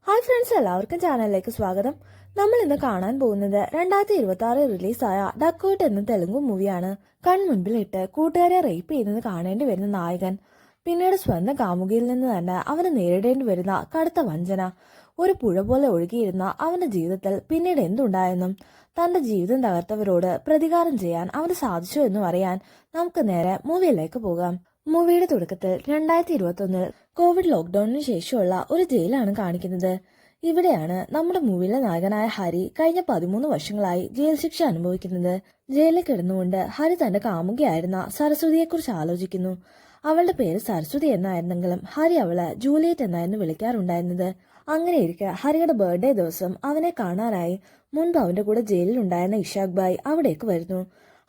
Hi friends, എല്ലാവർക്കും ചാനലിലേക്ക് സ്വാഗതം. നമ്മൾ ഇന്ന് കാണാൻ പോകുന്നത് 2026 റിലീസായ ഡക്കോട്ട് എന്ന തെലുങ്ക് മൂവിയാണ്. കൺമുൻപിലിട്ട് കൂട്ടുകാരെ റേപ്പ് ചെയ്യുന്നത് കാണേണ്ടി വരുന്ന നായകൻ, പിന്നീട് സ്വന്തം കാമുകിയിൽ നിന്ന് തന്നെ അവന് നേരിടേണ്ടി വരുന്ന കടുത്ത വഞ്ചന, ഒരു പുഴ പോലെ ഒഴുകിയിരുന്ന അവന്റെ ജീവിതത്തിൽ പിന്നീട് എന്തുണ്ടായെന്നും തന്റെ ജീവിതം തകർത്തവരോട് പ്രതികാരം ചെയ്യാൻ അവന് സാധിച്ചു എന്നും അറിയാൻ നമുക്ക് നേരെ മൂവിയിലേക്ക് പോകാം. മൂവിയുടെ തുടക്കത്തിൽ 2021 കോവിഡ് ലോക്ക്ഡൌണിന് ശേഷമുള്ള ഒരു ജയിലാണ് കാണിക്കുന്നത്. ഇവിടെയാണ് നമ്മുടെ മൂവിയിലെ നായകനായ ഹരി കഴിഞ്ഞ 13 വർഷങ്ങളായി ജയിൽ ശിക്ഷ അനുഭവിക്കുന്നത്. ജയിലിൽ കിടന്നുകൊണ്ട് ഹരി തന്റെ കാമുകിയായിരുന്ന സരസ്വതിയെക്കുറിച്ച് ആലോചിക്കുന്നു. അവളുടെ പേര് സരസ്വതി എന്നായിരുന്നെങ്കിലും ഹരി അവളെ ജൂലിയറ്റ് എന്നായിരുന്നു വിളിക്കാറുണ്ടായിരുന്നത്. അങ്ങനെയിരിക്കെ ഹരിയുടെ ബർത്ത്ഡേ ദിവസം അവനെ കാണാനായി മുൻപ് അവന്റെ കൂടെ ജയിലിൽ ഉണ്ടായിരുന്ന ഇഷാഖ് ഭായ് അവിടേക്ക് വരുന്നു.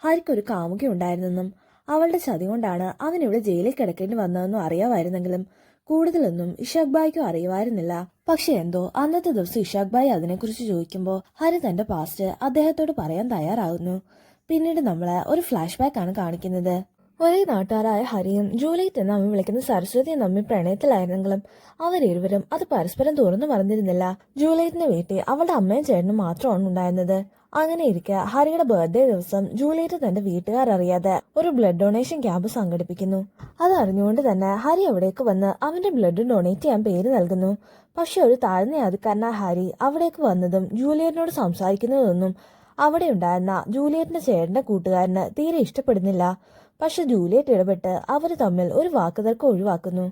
ഹരിക്കൊരു കാമുകി ഉണ്ടായിരുന്നെന്നും അവളുടെ ചതി കൊണ്ടാണ് അവൻ ഇവിടെ ജയിലിൽ കിടക്കേണ്ടി വന്നതെന്നും അറിയാമായിരുന്നെങ്കിലും കൂടുതലൊന്നും ഇഷാഖ് ഭായിക്കും അറിയുമായിരുന്നില്ല. പക്ഷെ എന്തോ അന്നത്തെ ദിവസം ഇഷാഖ് ഭായ് അതിനെക്കുറിച്ച് ചോദിക്കുമ്പോൾ ഹരി തന്റെ പാസ്റ്റ് അദ്ദേഹത്തോട് പറയാൻ തയ്യാറാകുന്നു. പിന്നീട് നമ്മളെ ഒരു ഫ്ലാഷ് ബാക്ക് ആണ് കാണിക്കുന്നത്. ഒരേ നാട്ടുകാരായ ഹരിയും ജൂലിയറ്റ് എന്ന് അവൻ വിളിക്കുന്ന സരസ്വതിയും തമ്മിൽ പ്രണയത്തിലായിരുന്നെങ്കിലും അവരിരുവരും അത് പരസ്പരം തുറന്നു പറഞ്ഞിരുന്നില്ല. ജൂലിയറ്റിന്റെ വീട്ടിൽ അവളുടെ അമ്മയും ചേട്ടനും മാത്രമാണ് ഉണ്ടായിരുന്നത്. അങ്ങനെ ഇരിക്കെ ഹരിയുടെ ബർത്ത്ഡേ ദിവസം ജൂലിയറ്റ് തന്റെ വീട്ടുകാരറിയാതെ ഒരു ബ്ലഡ് ഡൊണേഷൻ ക്യാമ്പ് സംഘടിപ്പിക്കുന്നു. അത് അറിഞ്ഞുകൊണ്ട് തന്നെ ഹരി അവിടേക്ക് വന്ന് അവന്റെ ബ്ലഡ് ഡൊണേറ്റ് ചെയ്യാൻ പേര് നൽകുന്നു. പക്ഷെ ഒരു താഴ്ന്ന ജാതിക്കാരനായ ഹരി അവിടേക്ക് വന്നതും ജൂലിയറ്റിനോട് സംസാരിക്കുന്നതൊന്നും അവിടെ ഉണ്ടായിരുന്ന ജൂലിയറ്റിന്റെ ചേട്ടന്റെ കൂട്ടുകാരന് തീരെ ഇഷ്ടപ്പെടുന്നില്ല. പക്ഷെ ജൂലിയറ്റ് ഇടപെട്ട് അവര് തമ്മിൽ ഒരു വാക്കുതർക്കം ഒഴിവാക്കുന്നു.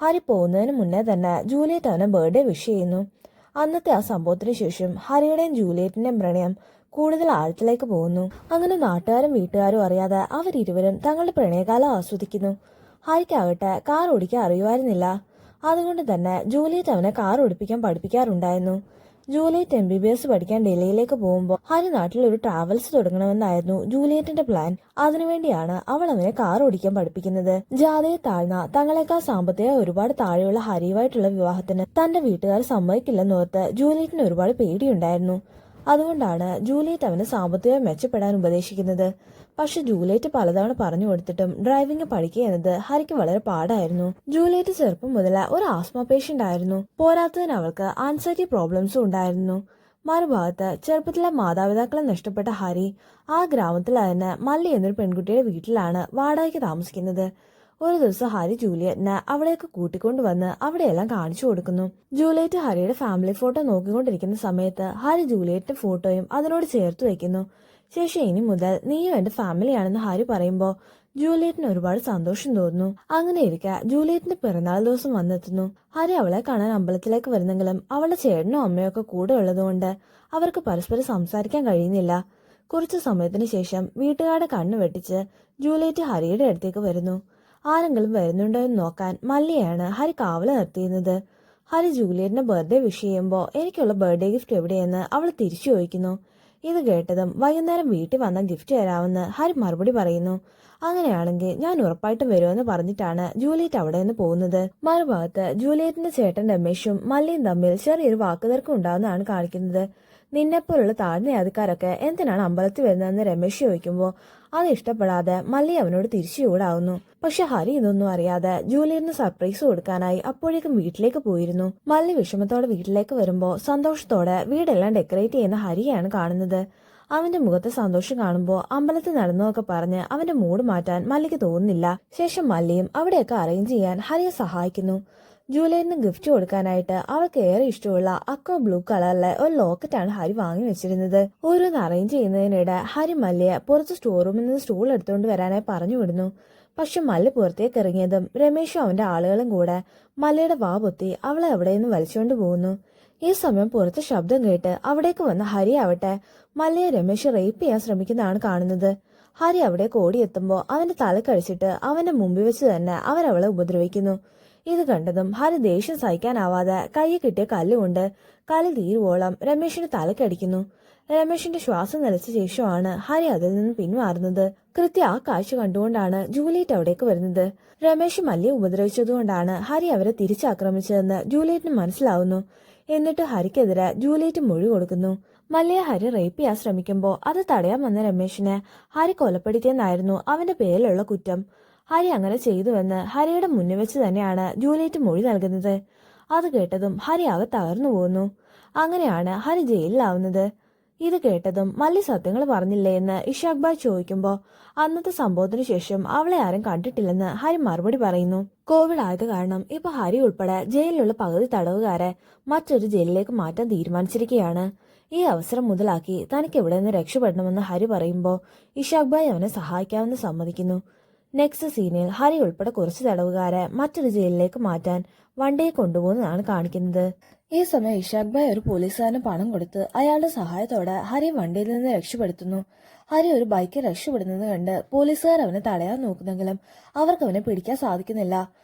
ഹരി പോകുന്നതിന് മുന്നേ തന്നെ ജൂലിയറ്റ് അവനെ ബർത്ത്ഡേ വിഷ് ചെയ്യുന്നു. അന്നത്തെ ആ സംഭവത്തിന് ശേഷം ഹരിയുടെയും ജൂലിയറ്റിന്റെയും പ്രണയം കൂടുതൽ ആഴത്തിലേക്ക് പോകുന്നു. അങ്ങനെ നാട്ടുകാരും വീട്ടുകാരും അറിയാതെ അവരിരുവരും തങ്ങളുടെ പ്രണയകാലം ആസ്വദിക്കുന്നു. ഹരിക്കാകട്ടെ കാർ ഓടിക്കാൻ അറിയുമായിരുന്നില്ല. അതുകൊണ്ട് തന്നെ ജൂലിയറ്റ് അവനെ കാർ ഓടിപ്പിക്കാൻ പഠിപ്പിക്കാറുണ്ടായിരുന്നു. ജൂലിയറ്റ് MBBS പഠിക്കാൻ ഡൽഹിയിലേക്ക് പോകുമ്പോൾ ഹരി നാട്ടിൽ ഒരു ട്രാവൽസ് തുടങ്ങണമെന്നായിരുന്നു ജൂലിയറ്റിന്റെ പ്ലാൻ. അതിനുവേണ്ടിയാണ് അവൾ അവനെ കാർ ഓടിക്കാൻ പഠിപ്പിക്കുന്നത്. ജാതിയെ താഴ്ന്ന തങ്ങളെക്കാൾ സാമ്പത്തിക ഒരുപാട് താഴെയുള്ള ഹരിയുമായിട്ടുള്ള വിവാഹത്തിന് തന്റെ വീട്ടുകാർ സമ്മതിക്കില്ലെന്നോർത്ത് ജൂലിയറ്റിന് ഒരുപാട് പേടിയുണ്ടായിരുന്നു. അതുകൊണ്ടാണ് ജൂലിയറ്റ് അവന് സാമ്പത്തികം മെച്ചപ്പെടാൻ ഉപദേശിക്കുന്നത്. പക്ഷെ ജൂലിയറ്റ് പലതവണ പറഞ്ഞു കൊടുത്തിട്ടും ഡ്രൈവിംഗ് പഠിക്കുക എന്നത് ഹരിക്ക് വളരെ പാടായിരുന്നു. ജൂലിയറ്റ് ചെറുപ്പം മുതൽ ഒരു ആസ്മ പേഷ്യന്റ് ആയിരുന്നു. പോരാത്തതിന് അവൾക്ക് ആൻസൈറ്റി പ്രോബ്ലംസും ഉണ്ടായിരുന്നു. മറുഭാഗത്ത് ചെറുപ്പത്തിലെ മാതാപിതാക്കളെ നഷ്ടപ്പെട്ട ഹരി ആ ഗ്രാമത്തിൽ തന്നെ മല്ലി എന്നൊരു പെൺകുട്ടിയുടെ വീട്ടിലാണ് വാടകയ്ക്ക് താമസിക്കുന്നത്. ഒരു ദിവസം ഹരി ജൂലിയറ്റിനെ അവിടേക്ക് കൂട്ടിക്കൊണ്ടുവന്ന് അവിടെയെല്ലാം കാണിച്ചു കൊടുക്കുന്നു. ജൂലിയറ്റ് ഹരിയുടെ ഫാമിലി ഫോട്ടോ നോക്കിക്കൊണ്ടിരിക്കുന്ന സമയത്ത് ഹരി ജൂലിയറ്റിന്റെ ഫോട്ടോയും അതിനോട് ചേർത്ത് വെക്കുന്നു. ശേഷം ഇനി മുതൽ നീയും എന്റെ ഫാമിലിയാണെന്ന് ഹരി പറയുമ്പോൾ ജൂലിയറ്റിന് ഒരുപാട് സന്തോഷം തോന്നുന്നു. അങ്ങനെ ഇരിക്കെ ജൂലിയറ്റിന്റെ പിറന്നാൾ ദിവസം വന്നെത്തുന്നു. ഹരി അവളെ കാണാൻ അമ്പലത്തിലേക്ക് വരുന്നെങ്കിലും അവളുടെ ചേട്ടനും അമ്മയും ഒക്കെ കൂടെ ഉള്ളതുകൊണ്ട് അവർക്ക് പരസ്പരം സംസാരിക്കാൻ കഴിയുന്നില്ല. കുറച്ചു സമയത്തിന് ശേഷം വീട്ടുകാരുടെ കണ്ണു വെട്ടിച്ച് ജൂലിയറ്റ് ഹരിയുടെ അടുത്തേക്ക് വരുന്നു. ആരെങ്കിലും വരുന്നുണ്ടോ എന്ന് നോക്കാൻ മല്ലിയാണ് ഹരി കാവല് നിർത്തിയിരുന്നത്. ഹരി ജൂലിയറ്റിന്റെ ബർത്ത്ഡേ വിഷ് ചെയ്യുമ്പോൾ എനിക്കുള്ള ബർത്ത്ഡേ ഗിഫ്റ്റ് എവിടെയെന്ന് അവൾ തിരിച്ചു ചോദിക്കുന്നു. ഇത് കേട്ടതും വൈകുന്നേരം വീട്ടിൽ വന്ന ഗിഫ്റ്റ് തരാമെന്ന് ഹരി മറുപടി പറയുന്നു. അങ്ങനെയാണെങ്കിൽ ഞാൻ ഉറപ്പായിട്ടും വരുമെന്ന് പറഞ്ഞിട്ടാണ് ജൂലിയറ്റ് അവിടെ നിന്ന് പോകുന്നത്. മറുഭാഗത്ത് ജൂലിയറ്റിന്റെ ചേട്ടൻ രമേശും മല്ലിയും തമ്മിൽ ചെറിയൊരു വാക്കുതർക്കം ഉണ്ടാവുന്നതാണ് കാണിക്കുന്നത്. നിന്നെപ്പോലുള്ള താഴ്ന്ന ജാതിക്കാരൊക്കെ എന്തിനാണ് അമ്പലത്തിൽ വരുന്നതെന്ന് രമേശ് ചോദിക്കുമ്പോൾ അത് ഇഷ്ടപ്പെടാതെ മല്ലി അവനോട് തിരിച്ചു ചൂടാവുന്നു. പക്ഷെ ഹരി ഇതൊന്നും അറിയാതെ ജൂലിയറ്റിന് സർപ്രൈസ് കൊടുക്കാനായി അപ്പോഴേക്കും വീട്ടിലേക്ക് പോയിരുന്നു. മല്ലി വിഷമത്തോടെ വീട്ടിലേക്ക് വരുമ്പോൾ സന്തോഷത്തോടെ വീടെല്ലാം ഡെക്കറേറ്റ് ചെയ്യുന്ന ഹരിയാണ് കാണുന്നത്. അവന്റെ മുഖത്തെ സന്തോഷം കാണുമ്പോൾ അമ്പലത്തിൽ നടന്നതൊക്കെ പറഞ്ഞ് അവന്റെ മൂഡ് മാറ്റാൻ മല്ലിക്ക് തോന്നുന്നില്ല. ശേഷം മല്ലിയും അവിടെയൊക്കെ അറേഞ്ച് ചെയ്യാൻ ഹരിയെ സഹായിക്കുന്നു. ജൂലിയറ്റിന് ഗിഫ്റ്റ് കൊടുക്കാനായിട്ട് അവൾക്ക് ഏറെ ഇഷ്ടമുള്ള അക്വ ബ്ലൂ കളറിലെ ഒരു ലോക്കറ്റാണ് ഹരി വാങ്ങി വെച്ചിരുന്നത്. ഓരോന്ന് അറേഞ്ച് ചെയ്യുന്നതിനിടെ ഹരി മല്ലിയെ പുറത്ത് സ്റ്റോർ റൂമിൽ നിന്ന് സ്റ്റൂൾ എടുത്തുകൊണ്ട് വരാനായി പറഞ്ഞു വിടുന്നു. പക്ഷെ മല്ലി പുറത്തേക്ക് ഇറങ്ങിയതും രമേശും അവന്റെ ആളുകളും കൂടെ മല്ലിയുടെ വാ പൊത്തി അവളെ അവിടെ നിന്ന് വലിച്ചുകൊണ്ട് പോകുന്നു. ഈ സമയം പുറത്ത് ശബ്ദം കേട്ട് അവിടേക്ക് വന്ന ഹരി ആവട്ടെ മല്ലിയെ രമേശ് റേപ്പ് ചെയ്യാൻ ശ്രമിക്കുന്നതാണ് കാണുന്നത്. ഹരി അവിടേക്ക് ഓടിയെത്തുമ്പോൾ അവന്റെ തല കഴിച്ചിട്ട് അവന്റെ മുമ്പിൽ വെച്ച് തന്നെ അവരവളെ ഉപദ്രവിക്കുന്നു. ഇത് കണ്ടതും ഹരി ദേഷ്യം സഹിക്കാനാവാതെ കയ്യിൽ കിട്ടിയ കല്ലുകൊണ്ട് കലി തീരുവോളം രമേശിന്റെ തലക്കടിക്കുന്നു. രമേശിന്റെ ശ്വാസം നിലച്ച ശേഷമാണ് ഹരി അതിൽ നിന്ന് പിന്മാറുന്നത്. കൃത്യം ആ കാഴ്ച കണ്ടുകൊണ്ടാണ് ജൂലിയറ്റ് അവിടേക്ക് വരുന്നത്. രമേശ് മല്ലിയെ ഉപദ്രവിച്ചതുകൊണ്ടാണ് ഹരി അവരെ തിരിച്ചാക്രമിച്ചതെന്ന് ജൂലിയറ്റിന് മനസ്സിലാവുന്നു. എന്നിട്ട് ഹരിക്കെതിരെ ജൂലിയറ്റ് മൊഴി കൊടുക്കുന്നു. മല്ലിയെ ഹരി റേപ്പ് ചെയ്യാൻ ശ്രമിക്കുമ്പോൾ അത് തടയാൻ വന്ന രമേശിനെ ഹരി കൊലപ്പെടുത്തിയെന്നായിരുന്നു അവന്റെ പേരിലുള്ള കുറ്റം. ഹരി അങ്ങനെ ചെയ്തുവെന്ന് ഹരിയുടെ മുന്നിൽ വെച്ച് തന്നെയാണ് ജൂലിയറ്റ് മൊഴി നൽകുന്നത്. അത് കേട്ടതും ഹരി ആകെ തകർന്നു പോകുന്നു. അങ്ങനെയാണ് ഹരി ജയിലിലാവുന്നത്. ഇത് കേട്ടതും മല്ലി സത്യങ്ങൾ പറഞ്ഞില്ലേ എന്ന് ഇഷാഖ് ഭായ് ചോദിക്കുമ്പോൾ അന്നത്തെ സംഭവത്തിനു ശേഷം അവളെ ആരും കണ്ടിട്ടില്ലെന്ന് ഹരി മറുപടി പറയുന്നു. കോവിഡ് ആയത് കാരണം ഇപ്പൊ ഹരി ഉൾപ്പെടെ ജയിലിലുള്ള പകുതി തടവുകാരെ മറ്റൊരു ജയിലിലേക്ക് മാറ്റാൻ തീരുമാനിച്ചിരിക്കുകയാണ്. ഈ അവസരം മുതലാക്കി തനിക്ക് എവിടെ നിന്ന് രക്ഷപ്പെടണമെന്ന് ഹരി പറയുമ്പോൾ ഇഷാഖ് ഭായ് അവനെ സഹായിക്കാമെന്ന് സമ്മതിക്കുന്നു. നെക്സ്റ്റ് സീനിൽ ഹരി ഉൾപ്പെടെ കുറച്ച് തടവുകാരെ മറ്റൊരു ജയിലിലേക്ക് മാറ്റാൻ വണ്ടിയെ കൊണ്ടുപോകുന്നതാണ് കാണിക്കുന്നത്. ഈ സമയം ഇഷാഖ് ഭായ് ഒരു പോലീസുകാരന് പണം കൊടുത്ത് അയാളുടെ സഹായത്തോടെ ഹരി വണ്ടിയിൽ നിന്ന് രക്ഷപ്പെടുത്തുന്നു. ഹരി ഒരു ബൈക്കിൽ രക്ഷപ്പെടുന്നത് കണ്ട് പോലീസുകാർ അവനെ തടയാൻ നോക്കുന്നെങ്കിലും അവർക്ക് അവനെ പിടിക്കാൻ സാധിക്കുന്നില്ല.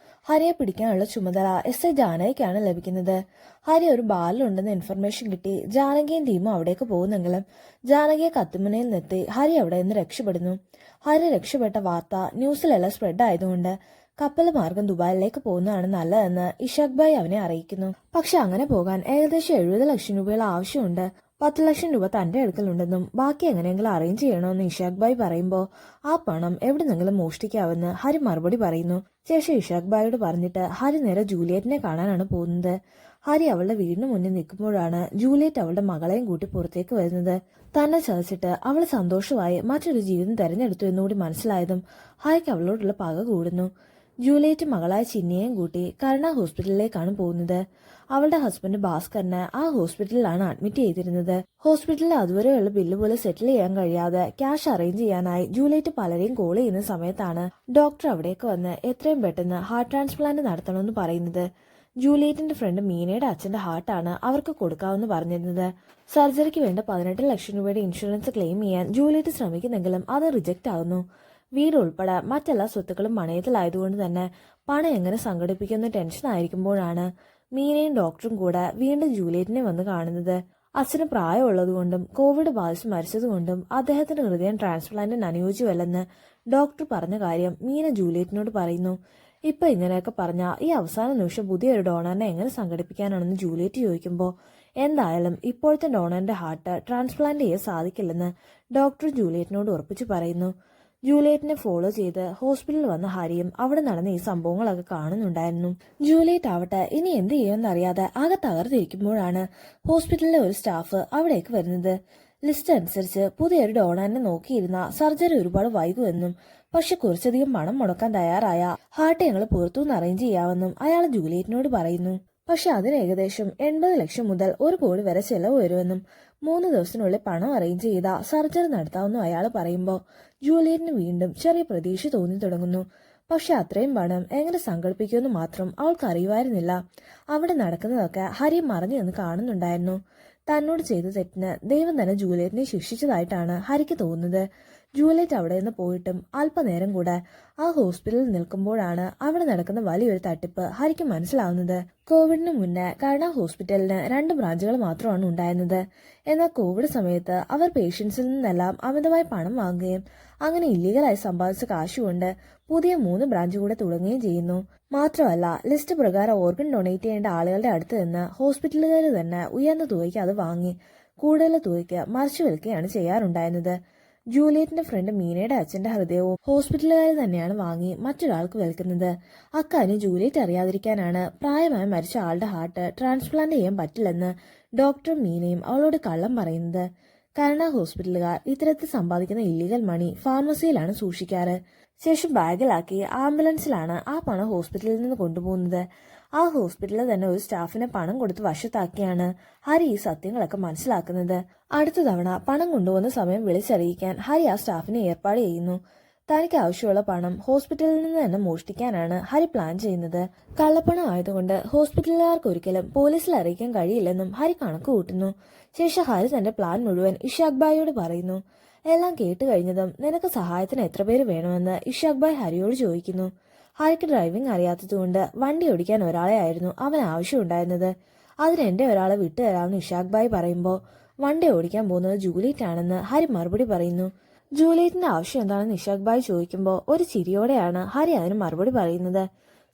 ഹരിയെ പിടിക്കാനുള്ള ചുമതല എസ് ഐ ജാനകിക്കാണ് ലഭിക്കുന്നത്. ഹരി ഒരു ബാറിലുണ്ടെന്ന് ഇൻഫർമേഷൻ കിട്ടി ജാനകിയും ടീമും അവിടേക്ക് പോകുന്നെങ്കിലും ജാനകിയെ കത്തിമുനയിൽ നിർത്തി ഹരി അവിടെ നിന്ന് രക്ഷപ്പെടുന്നു. ഹരി രക്ഷപ്പെട്ട വാർത്ത ന്യൂസിലെല്ലാം സ്പ്രെഡ് ആയതുകൊണ്ട് കപ്പൽ മാർഗം ദുബായിലേക്ക് പോകുന്നതാണ് നല്ലതെന്ന് ഇഷാഖ് ഭായ് അവനെ അറിയിക്കുന്നു. പക്ഷെ അങ്ങനെ പോകാൻ ഏകദേശം 70 ലക്ഷം രൂപയുള്ള ആവശ്യമുണ്ട്. 10 ലക്ഷം രൂപ തന്റെ അടുക്കലുണ്ടെന്നും ബാക്കി എങ്ങനെയെങ്കിലും അറേഞ്ച് ചെയ്യണമെന്ന് ഇഷാഖ് ഭായ് പറയുമ്പോൾ ആ പണം എവിടെന്നെങ്കിലും മോഷ്ടിക്കാമെന്ന് ഹരി മറുപടി പറയുന്നു. ശേഷം ഇഷാഖ് ഭായോട് പറഞ്ഞിട്ട് ഹരി നേരെ ജൂലിയറ്റിനെ കാണാനാണ് പോകുന്നത്. ഹരി അവളുടെ വീടിന് മുന്നിൽ നിൽക്കുമ്പോഴാണ് ജൂലിയറ്റ് അവളുടെ മകളെയും കൂട്ടി പുറത്തേക്ക് വരുന്നത്. തന്നെ ചതച്ചിട്ട് അവൾ സന്തോഷമായി മറ്റൊരു ജീവിതം തെരഞ്ഞെടുത്തു എന്നുകൂടി മനസ്സിലായതും ഹരിക്ക് അവളോടുള്ള പക കൂടുന്നു. ജൂലിയറ്റ് മകളായ ചിന്നിയെയും കൂട്ടി കരുണ ഹോസ്പിറ്റലിലേക്കാണ് പോകുന്നത്. അവളുടെ ഹസ്ബൻഡ് ഭാസ്കറിനെ ആ ഹോസ്പിറ്റലിലാണ് അഡ്മിറ്റ് ചെയ്തിരുന്നത്. ഹോസ്പിറ്റലിൽ അതുവരെയുള്ള ബില്ല് പോലും സെറ്റിൽ ചെയ്യാൻ കഴിയാതെ ക്യാഷ് അറേഞ്ച് ചെയ്യാനായി ജൂലിയറ്റ് പലരെയും കോൾ ചെയ്യുന്ന സമയത്താണ് ഡോക്ടർ അവിടേക്ക് വന്ന് എത്രയും പെട്ടെന്ന് ഹാർട്ട് ട്രാൻസ്പ്ലാന്റ് നടത്തണമെന്ന് പറയുന്നത്. ജൂലിയറ്റിന്റെ ഫ്രണ്ട് മീനയുടെ അച്ഛന്റെ ഹാർട്ടാണ് അവർക്ക് കൊടുക്കാമെന്ന് പറഞ്ഞിരുന്നത്. സർജറിക്ക് വേണ്ട 18 ലക്ഷം രൂപയുടെ ഇൻഷുറൻസ് ക്ലെയിം ചെയ്യാൻ ജൂലിയറ്റ് ശ്രമിക്കുന്നെങ്കിലും അത് റിജക്റ്റ് ആകുന്നു. വീട് ഉൾപ്പെടെ മറ്റെല്ലാ സ്വത്തുക്കളും പണയത്തിലായതുകൊണ്ട് തന്നെ പണം എങ്ങനെ സംഘടിപ്പിക്കുന്ന ടെൻഷൻ ആയിരിക്കുമ്പോഴാണ് മീനയും ഡോക്ടറും കൂടെ വീണ്ടും ജൂലിയറ്റിനെ വന്ന് കാണുന്നത്. അച്ഛന് പ്രായമുള്ളതുകൊണ്ടും കോവിഡ് ബാധിച്ച് മരിച്ചതുകൊണ്ടും അദ്ദേഹത്തിന്റെ ഹൃദയം ട്രാൻസ്പ്ലാന്റിന് അനുയോജ്യമല്ലെന്ന് ഡോക്ടർ പറഞ്ഞ കാര്യം മീന ജൂലിയറ്റിനോട് പറയുന്നു. ഇപ്പൊ ഇങ്ങനെയൊക്കെ പറഞ്ഞ ഈ അവസാന നിമിഷം പുതിയൊരു ഡോണറിനെ എങ്ങനെ സംഘടിപ്പിക്കാനാണെന്ന് ജൂലിയറ്റ് ചോദിക്കുമ്പോൾ എന്തായാലും ഇപ്പോഴത്തെ ഡോണറിന്റെ ഹാർട്ട് ട്രാൻസ്പ്ലാന്റ് ചെയ്യാൻ സാധിക്കില്ലെന്ന് ഡോക്ടർ ജൂലിയറ്റിനോട് ഉറപ്പിച്ചു പറയുന്നു. ജൂലിയറ്റിനെ ഫോളോ ചെയ്ത് ഹോസ്പിറ്റലിൽ വന്ന ഹരിയും അവിടെ നടന്ന ഈ സംഭവങ്ങളൊക്കെ കാണുന്നുണ്ടായിരുന്നു. ജൂലിയറ്റ് ആവട്ടെ ഇനി എന്ത് ചെയ്യുമെന്നറിയാതെ ആകെ തകർത്തിരിക്കുമ്പോഴാണ് ഹോസ്പിറ്റലിലെ ഒരു സ്റ്റാഫ് അവിടേക്ക് വരുന്നത്. ലിസ്റ്റ് അനുസരിച്ച് പുതിയൊരു ഡോണറിനെ നോക്കിയിരുന്ന സർജറി ഒരുപാട് വൈകുമെന്നും പക്ഷെ കുറച്ചധികം പണം മുടക്കാൻ തയ്യാറായ ഹാർട്ട് ഞങ്ങൾ പുറത്തുനിന്ന് അറേഞ്ച് ചെയ്യാമെന്നും അയാൾ ജൂലിയറ്റിനോട് പറയുന്നു. പക്ഷെ അതിന് ഏകദേശം 80 ലക്ഷം മുതൽ 1 കോടി വരെ ചെലവ് വരുമെന്നും 3 ദിവസത്തിനുള്ളിൽ പണം അറേഞ്ച് ചെയ്ത സർജറി നടത്താമെന്നും അയാൾ പറയുമ്പോൾ ജൂലിയറ്റിന് വീണ്ടും ചെറിയ പ്രതീക്ഷ തോന്നി തുടങ്ങുന്നു. പക്ഷെ അത്രയും പണം എങ്ങനെ സംഘടിപ്പിക്കുമെന്ന് മാത്രം അവൾക്ക് അറിയുമായിരുന്നില്ല. അവിടെ നടക്കുന്നതൊക്കെ ഹരി മറിഞ്ഞു നിന്ന് കാണുന്നുണ്ടായിരുന്നു. തന്നോട് ചെയ്ത തെറ്റിന് ദൈവം തന്നെ ജൂലിയറ്റിനെ ശിക്ഷിച്ചതായിട്ടാണ് ഹരിക്ക് തോന്നുന്നത്. ജൂലിയറ്റ് അവിടെ നിന്ന് പോയിട്ടും അല്പനേരം കൂടെ ആ ഹോസ്പിറ്റലിൽ നിൽക്കുമ്പോഴാണ് അവിടെ നടക്കുന്ന വലിയൊരു തട്ടിപ്പ് ഹരിക്ക് മനസ്സിലാവുന്നത്. കോവിഡിന് മുന്നേ കരുണ ഹോസ്പിറ്റലിന് 2 ബ്രാഞ്ചുകൾ മാത്രമാണ് ഉണ്ടായിരുന്നത്. എന്നാൽ കോവിഡ് സമയത്ത് അവർ പേഷ്യൻസിൽ നിന്നെല്ലാം അമിതമായി പണം വാങ്ങുകയും അങ്ങനെ ഇല്ലീഗലായി സമ്പാദിച്ച കാശുകൊണ്ട് പുതിയ 3 ബ്രാഞ്ച് കൂടെ തുടങ്ങുകയും ചെയ്യുന്നു. മാത്രമല്ല ലിസ്റ്റ് പ്രകാരം ഓർഗൻ ഡൊണേറ്റ് ചെയ്യേണ്ട ആളുകളുടെ അടുത്ത് നിന്ന് ഹോസ്പിറ്റലുകാർ തന്നെ ഉയർന്ന തുകയ്ക്ക് അത് വാങ്ങി കൂടുതൽ തുകയ്ക്ക് മറിച്ചു വിൽക്കുകയാണ് ചെയ്യാറുണ്ടായിരുന്നത്. ജൂലിയറ്റിന്റെ ഫ്രണ്ട് മീനയുടെ അച്ഛന്റെ ഹൃദയവും ഹോസ്പിറ്റലുകാർ തന്നെയാണ് വാങ്ങി മറ്റൊരാൾക്ക് വിൽക്കുന്നത്. അക്കാര്യം ജൂലിയറ്റ് അറിയാതിരിക്കാനാണ് പ്രായമായി മരിച്ച ആളുടെ ഹാർട്ട് ട്രാൻസ്പ്ലാന്റ് ചെയ്യാൻ പറ്റില്ലെന്ന് ഡോക്ടറും മീനയും അവളോട് കള്ളം പറയുന്നത്. കരുണ ഹോസ്പിറ്റലുകാർ ഇത്തരത്തിൽ സമ്പാദിക്കുന്ന ഇല്ലീഗൽ മണി ഫാർമസിയിലാണ് സൂക്ഷിക്കാറ്. ശേഷം ബാഗിലാക്കി ആംബുലൻസിലാണ് ആ പണം ഹോസ്പിറ്റലിൽ നിന്ന് കൊണ്ടുപോകുന്നത്. ആ ഹോസ്പിറ്റലിൽ തന്നെ ഒരു സ്റ്റാഫിനെ പണം കൊടുത്ത് വശത്താക്കിയാണ് ഹരി ഈ സത്യങ്ങളൊക്കെ മനസ്സിലാക്കുന്നത്. അടുത്ത തവണ പണം കൊണ്ടുപോകുന്ന സമയം വിളിച്ചറിയിക്കാൻ ഹരി ആ സ്റ്റാഫിനെ ഏർപ്പാട് ചെയ്യുന്നു. തനിക്ക് ആവശ്യമുള്ള പണം ഹോസ്പിറ്റലിൽ നിന്ന് തന്നെ മോഷ്ടിക്കാനാണ് ഹരി പ്ലാൻ ചെയ്യുന്നത്. കള്ളപ്പണം ആയതുകൊണ്ട് ഹോസ്പിറ്റലുകാർക്ക് ഒരിക്കലും പോലീസിൽ അറിയിക്കാൻ കഴിയില്ലെന്നും ഹരി കണക്ക് കൂട്ടുന്നു. ശേഷം ഹരി തന്റെ പ്ലാൻ മുഴുവൻ ഇഷാഖ് ഭായിയോട് പറയുന്നു. എല്ലാം കേട്ട് കഴിഞ്ഞതും നിനക്ക് സഹായത്തിന് എത്ര പേര് വേണമെന്ന് ഇഷാഖ് ഭായ് ഹരിയോട് ചോദിക്കുന്നു. ഹരിക്ക് ഡ്രൈവിംഗ് അറിയാത്തതുകൊണ്ട് വണ്ടി ഓടിക്കാൻ ഒരാളെ ആയിരുന്നു അവൻ ആവശ്യമുണ്ടായിരുന്നത്. അതിന് എന്റെ ഒരാളെ വിട്ടുതരാമെന്ന് ഇഷാഖ് ഭായ് പറയുമ്പോൾ വണ്ടി ഓടിക്കാൻ പോകുന്നത് ജൂലിയറ്റ് ആണെന്ന് ഹരി മറുപടി പറയുന്നു. ജൂലിയറ്റിന്റെ ആവശ്യം എന്താണെന്ന് ഇഷാഖ് ഭായ് ചോദിക്കുമ്പോൾ ഒരു ചിരിയോടെയാണ് ഹരി അതിന് മറുപടി പറയുന്നത്.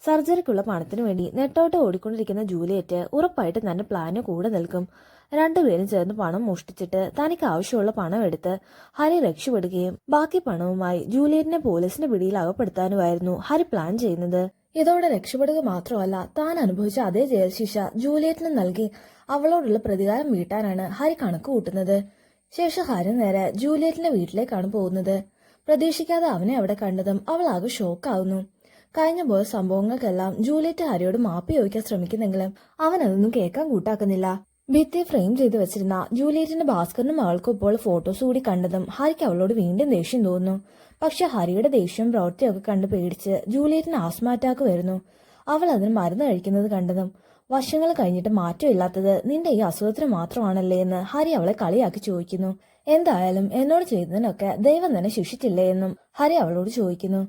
സർജറിക്കുള്ള പണത്തിനു വേണ്ടി നെട്ടോട്ട് ഓടിക്കൊണ്ടിരിക്കുന്ന ജൂലിയറ്റ് ഉറപ്പായിട്ട് തന്റെ പ്ലാന് കൂടെ നിൽക്കും. രണ്ടുപേരും ചേർന്ന് പണം മോഷ്ടിച്ചിട്ട് തനിക്ക് ആവശ്യമുള്ള പണം എടുത്ത് ഹരി രക്ഷപ്പെടുകയും ബാക്കി പണവുമായി ജൂലിയറ്റിനെ പോലീസിന്റെ പിടിയിൽ അകപ്പെടുത്താനുമായിരുന്നു ഹരി പ്ലാൻ ചെയ്യുന്നത്. ഇതോടെ രക്ഷപ്പെടുക മാത്രമല്ല, താൻ അനുഭവിച്ച അതേ ജയിൽ ശിക്ഷ ജൂലിയറ്റിന് നൽകി അവളോടുള്ള പ്രതികാരം വീട്ടാനാണ് ഹരി കണക്ക് കൂട്ടുന്നത്. ശേഷം ഹരി നേരെ ജൂലിയറ്റിന്റെ വീട്ടിലേക്കാണ് പോകുന്നത്. പ്രതീക്ഷിക്കാതെ അവനെ അവിടെ കണ്ടതും അവൾ ആകെ ഷോക്കാവുന്നു. കഴിഞ്ഞ പോയ സംഭവങ്ങൾക്കെല്ലാം ജൂലിയറ്റ് ഹരിയോട് മാപ്പി ചോദിക്കാൻ ശ്രമിക്കുന്നെങ്കിലും അവൻ അതൊന്നും കേൾക്കാൻ കൂട്ടാക്കുന്നില്ല. ഭിത്തി ഫ്രെയിം ചെയ്ത് വെച്ചിരുന്ന ജൂലിയറ്റിന്റെ ഭാസ്കറിനും മകൾക്കും ഇപ്പോൾ ഫോട്ടോസ് കൂടി കണ്ടതും ഹരിക്ക് അവളോട് വീണ്ടും ദേഷ്യം തോന്നുന്നു. പക്ഷെ ഹരിയുടെ ദേഷ്യവും പ്രവൃത്തിയൊക്കെ കണ്ട് പേടിച്ച് ജൂലിയറ്റിന് ആസ്മ അറ്റാക്ക് വരുന്നു. അവൾ അതിന് മരുന്ന് കഴിക്കുന്നത് കണ്ടതും വർഷങ്ങൾ കഴിഞ്ഞിട്ട് മാറ്റമില്ലാത്തത് നിന്റെ ഈ അസുഖത്തിന് മാത്രമാണല്ലേ എന്ന് ഹരി അവളെ കളിയാക്കി ചോദിക്കുന്നു. എന്തായാലും എന്നോട് ചെയ്തതിനൊക്കെ ദൈവം തന്നെ ശിക്ഷിച്ചില്ലേ എന്നും ഹരി അവളോട് ചോദിക്കുന്നു.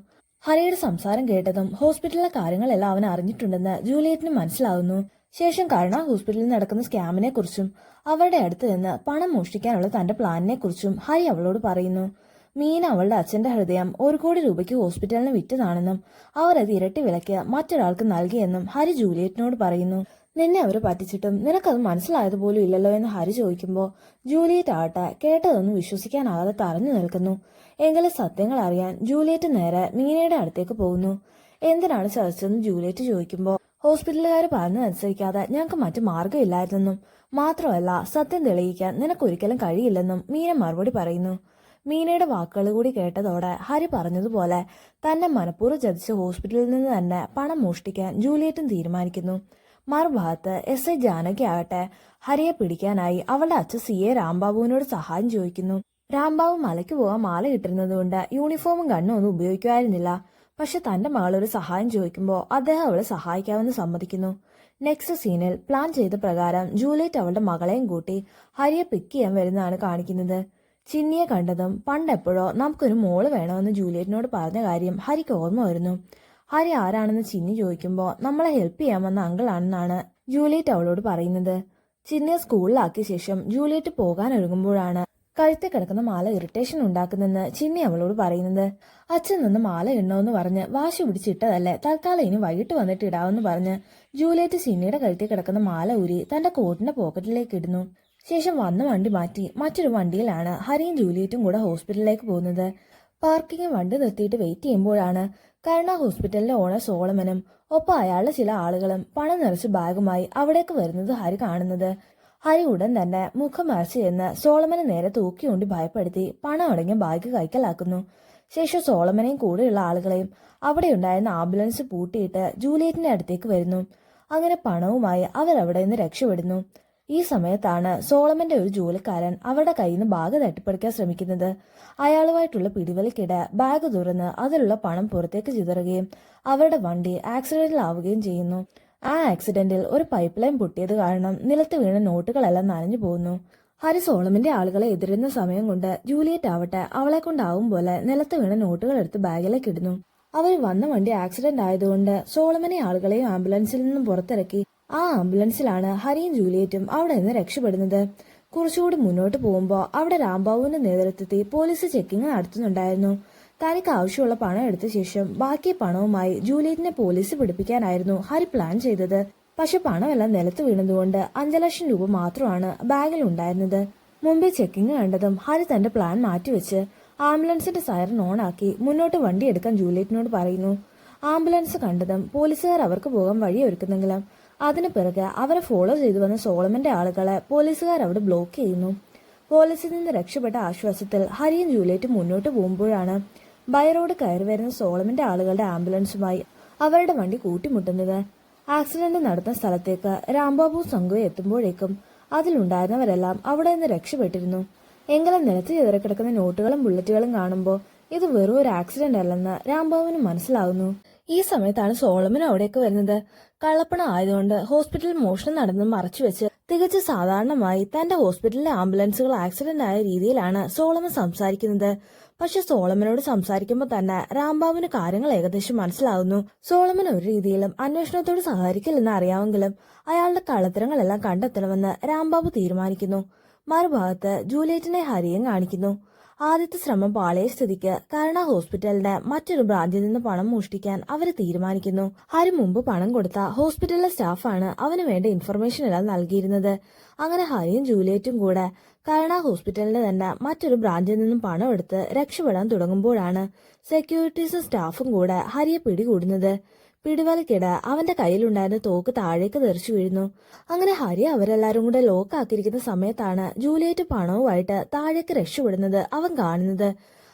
ഹരിയുടെ സംസാരം കേട്ടതും ഹോസ്പിറ്റലിലെ കാര്യങ്ങളെല്ലാം അവൻ അറിഞ്ഞിട്ടുണ്ടെന്ന് ജൂലിയറ്റിന് മനസ്സിലാവുന്നു. ശേഷം കരുണ ഹോസ്പിറ്റലിൽ നടക്കുന്ന സ്കാമിനെ കുറിച്ചും അവരുടെ അടുത്ത് നിന്ന് പണം മോഷ്ടിക്കാനുള്ള തന്റെ പ്ലാനിനെ കുറിച്ചും ഹരി അവളോട് പറയുന്നു. മീന അവളുടെ അച്ഛന്റെ ഹൃദയം 1 കോടി രൂപയ്ക്ക് ഹോസ്പിറ്റലിന് വിറ്റതാണെന്നും അവർ അത് ഇരട്ടി വിലയ്ക്ക് മറ്റൊരാൾക്ക് നൽകിയെന്നും ഹരി ജൂലിയറ്റിനോട് പറയുന്നു. നിന്നെ അവർ പറ്റിച്ചിട്ടും നിനക്കത് മനസ്സിലായതുപോലും ഇല്ലല്ലോ എന്ന് ഹരി ചോദിക്കുമ്പോൾ ജൂലിയറ്റ് ആവട്ടെ കേട്ടതൊന്നും വിശ്വസിക്കാനാകാതെ തറഞ്ഞു നിൽക്കുന്നു. എങ്കിലും സത്യങ്ങൾ അറിയാൻ ജൂലിയറ്റ് നേരെ മീനയുടെ അടുത്തേക്ക് പോകുന്നു. എന്തിനാണ് ചതിച്ചതെന്ന് ജൂലിയറ്റ് ചോദിക്കുമ്പോൾ ഹോസ്പിറ്റലുകാർ പറഞ്ഞതനുസരിക്കാതെ ഞങ്ങൾക്ക് മറ്റു മാർഗമില്ലായിരുന്നെന്നും മാത്രമല്ല സത്യം തെളിയിക്കാൻ നിനക്കൊരിക്കലും കഴിയില്ലെന്നും മീന മറുപടി പറയുന്നു. മീനയുടെ വാക്കുകൾ കൂടി കേട്ടതോടെ ഹരി പറഞ്ഞതുപോലെ തന്നെ മനഃപൂർവ്വം ചതിച്ച് ഹോസ്പിറ്റലിൽ നിന്ന് തന്നെ പണം മോഷ്ടിക്കാൻ ജൂലിയറ്റും തീരുമാനിക്കുന്നു. മറുഭാഗത്ത് SI ജാനകി ആകട്ടെ ഹരിയെ പിടിക്കാനായി അവളുടെ അച്ഛൻ CA രാംബാബുവിനോട് സഹായം ചോദിക്കുന്നു. രാംബാബു മലയ്ക്ക് പോകാൻ മാല കിട്ടുന്നതുകൊണ്ട് യൂണിഫോമും ഗണ്ണും ഒന്നും ഉപയോഗിക്കുമായിരുന്നില്ല. പക്ഷെ തന്റെ മകൾ ഒരു സഹായം ചോദിക്കുമ്പോൾ അദ്ദേഹം അവളെ സഹായിക്കാമെന്ന് സമ്മതിക്കുന്നു. നെക്സ്റ്റ് സീനിൽ പ്ലാൻ ചെയ്ത പ്രകാരം ജൂലിയറ്റ് അവളുടെ മകളെയും കൂട്ടി ഹരിയെ പിക്ക് ചെയ്യാൻ വരുന്നതാണ് കാണിക്കുന്നത്. ചിന്നിയെ കണ്ടതും പണ്ടെപ്പോഴോ നമുക്കൊരു മോള് വേണമെന്ന് ജൂലിയറ്റിനോട് പറഞ്ഞ കാര്യം ഹരിക്ക് ഓർമ്മ വരുന്നു. ഹരി ആരാണെന്ന് ചിന്നി ചോദിക്കുമ്പോൾ നമ്മളെ ഹെൽപ്പ് ചെയ്യാൻ വന്ന അങ്കിളാണെന്നാണ് ജൂലിയറ്റ് അവളോട് പറയുന്നത്. ചിന്നിയെ സ്കൂളിലാക്കിയ ശേഷം ജൂലിയറ്റ് പോകാൻ ഒരുങ്ങുമ്പോഴാണ് കഴുത്തിൽ കിടക്കുന്ന മാല ഇറിറ്റേഷൻ ഉണ്ടാക്കുന്നെന്ന് ചിന്നി അവളോട് പറയുന്നത്. അച്ഛൻ നിന്ന് മാല ഇടണമെന്ന് പറഞ്ഞ് വാശി പിടിച്ചിട്ടതല്ലേ, തൽക്കാലം ഇനി വൈകിട്ട് വന്നിട്ട് ഇടാവെന്ന് പറഞ്ഞ് ജൂലിയറ്റ് ചിന്നിയുടെ കഴുത്തിൽ കിടക്കുന്ന മാല ഊരി തന്റെ കോട്ടിന്റെ പോക്കറ്റിലേക്ക് ഇടുന്നു. ശേഷം വന്ന വണ്ടി മാറ്റി മറ്റൊരു വണ്ടിയിലാണ് ഹരിയും ജൂലിയറ്റും കൂടെ ഹോസ്പിറ്റലിലേക്ക് പോകുന്നത്. പാർക്കിങ്ങിൽ വണ്ടി നിർത്തിയിട്ട് വെയിറ്റ് ചെയ്യുമ്പോഴാണ് കരുണ ഹോസ്പിറ്റലിലെ ഓണർ സോളമനും ഒപ്പം അയാളുടെ ചില ആളുകളും പണം നിറച്ച് ബാഗുമായി അവിടേക്ക് വരുന്നത് ഹരി കാണുന്നത്. ഹരി ഉടൻ തന്നെ മുഖം മറച്ചു ചെന്ന് സോളമനെ നേരെ തൂക്കിയോണ്ടി ഭയപ്പെടുത്തി പണം അടങ്ങിയ ബാഗ് കൈക്കലാക്കുന്നു. ശേഷം സോളമനെയും കൂടെയുള്ള ആളുകളെയും അവിടെ ഉണ്ടായിരുന്ന ആംബുലൻസ് പൂട്ടിയിട്ട് ജൂലിയറ്റിന്റെ അടുത്തേക്ക് വരുന്നു. അങ്ങനെ പണവുമായി അവരവിടെ നിന്ന് രക്ഷപ്പെടുന്നു. ഈ സമയത്താണ് സോളമന്റെ ഒരു ജോലിക്കാരൻ അവരുടെ കയ്യിൽ നിന്ന് ബാഗ് തട്ടിപ്പറിക്കാൻ ശ്രമിക്കുന്നത്. അയാളുമായിട്ടുള്ള പിടിവലിക്കിടെ ബാഗ് തുറന്ന് അതിലുള്ള പണം പുറത്തേക്ക് ചിതറുകയും അവരുടെ വണ്ടി ആക്സിഡന്റിലാവുകയും ചെയ്യുന്നു. ആ ആക്സിഡന്റിൽ ഒരു പൈപ്പ് ലൈൻ പൊട്ടിയത് കാരണം നിലത്ത് വീണ നോട്ടുകളെല്ലാം നനഞ്ഞു പോകുന്നു. ഹരി സോളമന്റെ ആളുകളെ എതിരുന്ന സമയം കൊണ്ട് ജൂലിയറ്റ് ആവട്ടെ അവളെ കൊണ്ടാവും പോലെ നിലത്ത് വീണ നോട്ടുകൾ എടുത്ത് ബാഗിലേക്ക് ഇടുന്നു. അവർ വന്ന വണ്ടി ആക്സിഡന്റ് ആയതുകൊണ്ട് സോളമനെ ആളുകളെയും ആംബുലൻസിൽ നിന്നും പുറത്തിറക്കി ആ ആംബുലൻസിലാണ് ഹരിയും ജൂലിയറ്റും അവിടെ നിന്ന് രക്ഷപ്പെടുന്നത്. കുറച്ചുകൂടി മുന്നോട്ട് പോകുമ്പോൾ അവിടെ രാംബാബുവിന്റെ നേതൃത്വത്തിൽ പോലീസ് ചെക്കിംഗ് നടത്തുന്നുണ്ടായിരുന്നു. തനിക്ക് ആവശ്യമുള്ള പണം എടുത്ത ശേഷം ബാക്കി പണവുമായി ജൂലിയറ്റിനെ പോലീസ് പിടിപ്പിക്കാനായിരുന്നു ഹരി പ്ലാൻ ചെയ്തത്. പക്ഷെ പണമെല്ലാം നിലത്ത് വീണതുകൊണ്ട് 5 ലക്ഷം രൂപ മാത്രമാണ് ബാഗിൽ ഉണ്ടായിരുന്നത്. മുമ്പേ ചെക്കിംഗ് കണ്ടതും ഹരി തന്റെ പ്ലാൻ മാറ്റിവെച്ച് ആംബുലൻസിന്റെ സൈറൻ ഓണാക്കി മുന്നോട്ട് വണ്ടി എടുക്കാൻ ജൂലിയറ്റിനോട് പറയുന്നു. ആംബുലൻസ് കണ്ടതും പോലീസുകാർ അവർക്ക് പോകാൻ വഴിയൊരുക്കുന്നെങ്കിലും അതിനു പിറകെ അവരെ ഫോളോ ചെയ്തു വന്ന സോളമന്റെ ആളുകളെ പോലീസുകാർ അവിടെ ബ്ലോക്ക് ചെയ്യുന്നു. പോലീസിൽ നിന്ന് രക്ഷപ്പെട്ട ആശ്വാസത്തിൽ ഹരിയും ജൂലിയറ്റും മുന്നോട്ട് പോകുമ്പോഴാണ് ബൈ റോഡ് കയറി വരുന്ന സോളമന്റെ ആളുകളുടെ ആംബുലൻസുമായി അവരുടെ വണ്ടി കൂട്ടിമുട്ടുന്നത്. ആക്സിഡന്റ് നടന്ന സ്ഥലത്തേക്ക് രാംബാബു സംഘവും എത്തുമ്പോഴേക്കും അതിലുണ്ടായിരുന്നവരെല്ലാം അവിടെ നിന്ന് രക്ഷപ്പെട്ടിരുന്നു. എങ്കിലും നിലത്ത് ചിതറിക്കിടക്കുന്ന നോട്ടുകളും ബുള്ളറ്റുകളും കാണുമ്പോൾ ഇത് വെറും ഒരു ആക്സിഡന്റ് അല്ലെന്ന് രാംബാബുവിന് മനസ്സിലാവുന്നു. ഈ സമയത്താണ് സോളമൻ അവിടേക്ക് വരുന്നത്. കള്ളപ്പണം ആയതുകൊണ്ട് ഹോസ്പിറ്റലിൽ മോഷണം നടന്ന് മറച്ചുവെച്ച് തികച്ചും സാധാരണമായി തന്റെ ഹോസ്പിറ്റലിലെ ആംബുലൻസുകൾ ആക്സിഡന്റ് ആയ രീതിയിലാണ് സോളമൻ സംസാരിക്കുന്നത്. പക്ഷെ സോളമനോട് സംസാരിക്കുമ്പോൾ തന്നെ രാംബാബുവിന് കാര്യങ്ങൾ ഏകദേശം മനസ്സിലാവുന്നു. സോളമൻ ഒരു രീതിയിലും അന്വേഷണത്തോട് സഹകരിക്കില്ലെന്ന് അറിയാമെങ്കിലും അയാളുടെ കള്ളത്തരങ്ങളെല്ലാം കണ്ടെത്തണമെന്ന് രാംബാബു തീരുമാനിക്കുന്നു. മറുഭാഗത്ത് ജൂലിയറ്റിനെ ഹരിയും കാണിക്കുന്നു. ആദ്യത്തെ ശ്രമം പാളിയ സ്ഥിതിക്ക് കരുണ ഹോസ്പിറ്റലിന്റെ മറ്റൊരു ബ്രാഞ്ചിൽ നിന്ന് പണം മോഷ്ടിക്കാൻ അവര് തീരുമാനിക്കുന്നു. ഹരി മുമ്പ് പണം കൊടുത്ത ഹോസ്പിറ്റലിലെ സ്റ്റാഫാണ് അവന് വേണ്ട ഇൻഫർമേഷൻ എല്ലാം നൽകിയിരുന്നത്. അങ്ങനെ ഹരിയും ജൂലിയറ്റും കൂടെ കരുണ ഹോസ്പിറ്റലിന്റെ തന്നെ മറ്റൊരു ബ്രാഞ്ചിൽ നിന്നും പണം എടുത്ത് രക്ഷപ്പെടാൻ തുടങ്ങുമ്പോഴാണ് സെക്യൂരിറ്റീസും സ്റ്റാഫും കൂടെ ഹരിയെ പിടികൂടുന്നത്. പിടിവലിക്കിടെ അവന്റെ കയ്യിലുണ്ടായിരുന്ന തോക്ക് താഴേക്ക് തെറിച്ചു വീഴുന്നു. അങ്ങനെ ഹരി അവരെല്ലാരും കൂടെ ലോക്കാക്കിയിരിക്കുന്ന സമയത്താണ് ജൂലിയറ്റ് പണവുമായിട്ട് താഴേക്ക് രക്ഷപ്പെടുന്നത് അവൻ കാണുന്നത്.